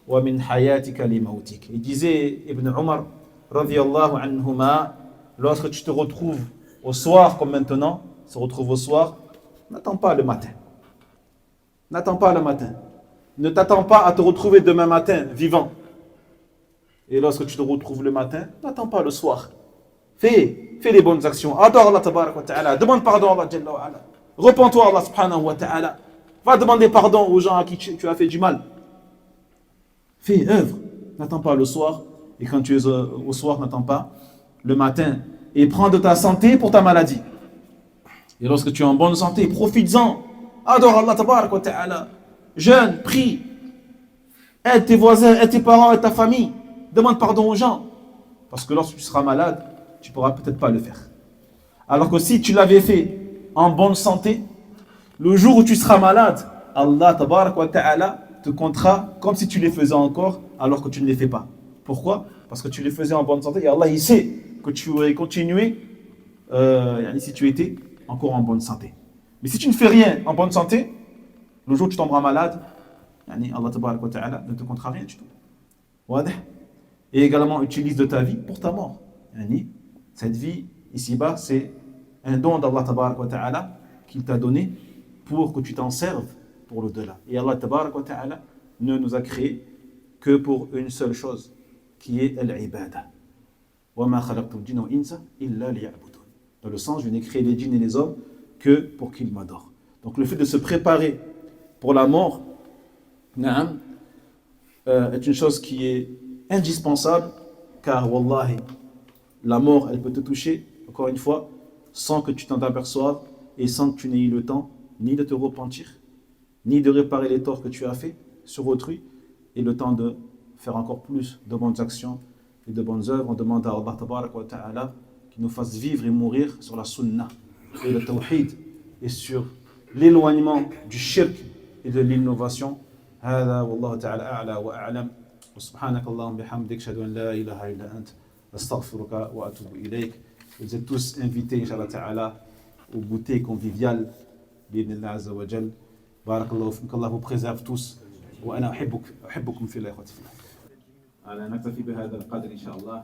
Speaker 2: ومن حياتك لموتك. Il disait Ibn Omar radiyallahu anhuma, lorsque tu te retrouves au soir comme maintenant, se retrouve au soir, n'attends pas le matin. N'attends pas le matin. Ne t'attends pas à te retrouver demain matin vivant. Et lorsque tu te retrouves le matin, n'attends pas le soir. Fais les bonnes actions. Adore Allah tabarak wa ta'ala. Demande pardon à Allah jalla wa ala. Repends-toi à Allah subhanahu wa ta'ala. Va demander pardon aux gens à qui tu as fait du mal. Fais œuvre. N'attends pas le soir. Et quand tu es au soir, n'attends pas le matin. Et prends de ta santé pour ta maladie. Et lorsque tu es en bonne santé, profites-en. Adore Allah tabarak wa ta'ala. Jeûne, prie. Aide tes voisins, aide tes parents, aide ta famille. Demande pardon aux gens. Parce que lorsque tu seras malade, tu ne pourras peut-être pas le faire. Alors que si tu l'avais fait en bonne santé, le jour où tu seras malade, Allah tabarak wa ta'ala te comptera comme si tu les faisais encore alors que tu ne les fais pas. Pourquoi? Parce que tu les faisais en bonne santé et Allah il sait que tu aurais continué si tu étais encore en bonne santé. Mais si tu ne fais rien en bonne santé, le jour où tu tomberas malade, Allah tabarak wa ta'ala ne te comptera rien du tout. Et également utilise de ta vie pour ta mort. Cette vie ici-bas, c'est un don d'Allah tabarak wa ta'ala qu'il t'a donné pour que tu t'en serves pour l'au-delà. Et Allah tabarak wa ta'ala ne nous a créé que pour une seule chose, qui est al-ibada. Wa ma khalaqtul jinna wal insa illa liya'budun. Dans le sens, je n'ai créé les djinns et les hommes que pour qu'ils m'adorent. Donc le fait de se préparer pour la mort est une chose qui est indispensable, car wallahi, la mort, elle peut te toucher, encore une fois, sans que tu t'en aperçoives et sans que tu n'aies eu le temps ni de te repentir, ni de réparer les torts que tu as fait sur autrui, et le temps de faire encore plus de bonnes actions et de bonnes œuvres. On demande à Allah tabarak wa ta'ala qu'il nous fasse vivre et mourir sur la sunnah et le tawhid et sur l'éloignement du shirk et de l'innovation. هذا والله تعالى أعلى وأعلم وسبحانك اللهم بحمدك أشهد أن لا إله إلا أنت أستغفرك وأتوب إليك. Vous êtes tous invités إن شاء الله تعالى au goûter convivial بإذن الله عز وجل. بارك الله فيكم. الله vous préserve tous وأنا أحبكم في الله إخوتي في الله. على نكتفي بهذا القدر إن شاء الله.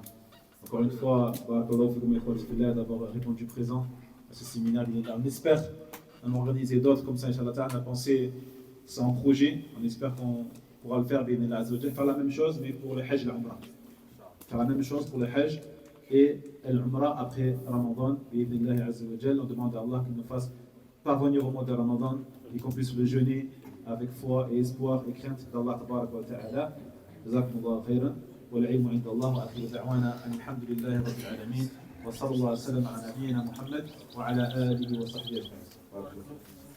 Speaker 2: Encore une fois, بارك الله فيكم إخوتي في الله d'avoir répondu présent à ce séminaire. On espère en organiser d'autres comme ça, Inch'Allah Ta'ala. On a pensé, c'est un projet, on espère qu'on pourra le faire, faire la même chose, mais pour le Hajj et l'Umrah. Faire la même chose pour le Hajj et l'Umrah après Ramadan. On demande à Allah qu'il nous fasse parvenir au mois de Ramadan et qu'on puisse le jeûner avec foi et espoir et crainte d'Allah Tabarak wa Ta'ala. Jazakumullahu khairan. والعلم عند الله وآخر دعوانا أن الحمد لله رب العالمين وصلى الله وسلم على نبينا محمد وعلى آله وصحبه أجمعين.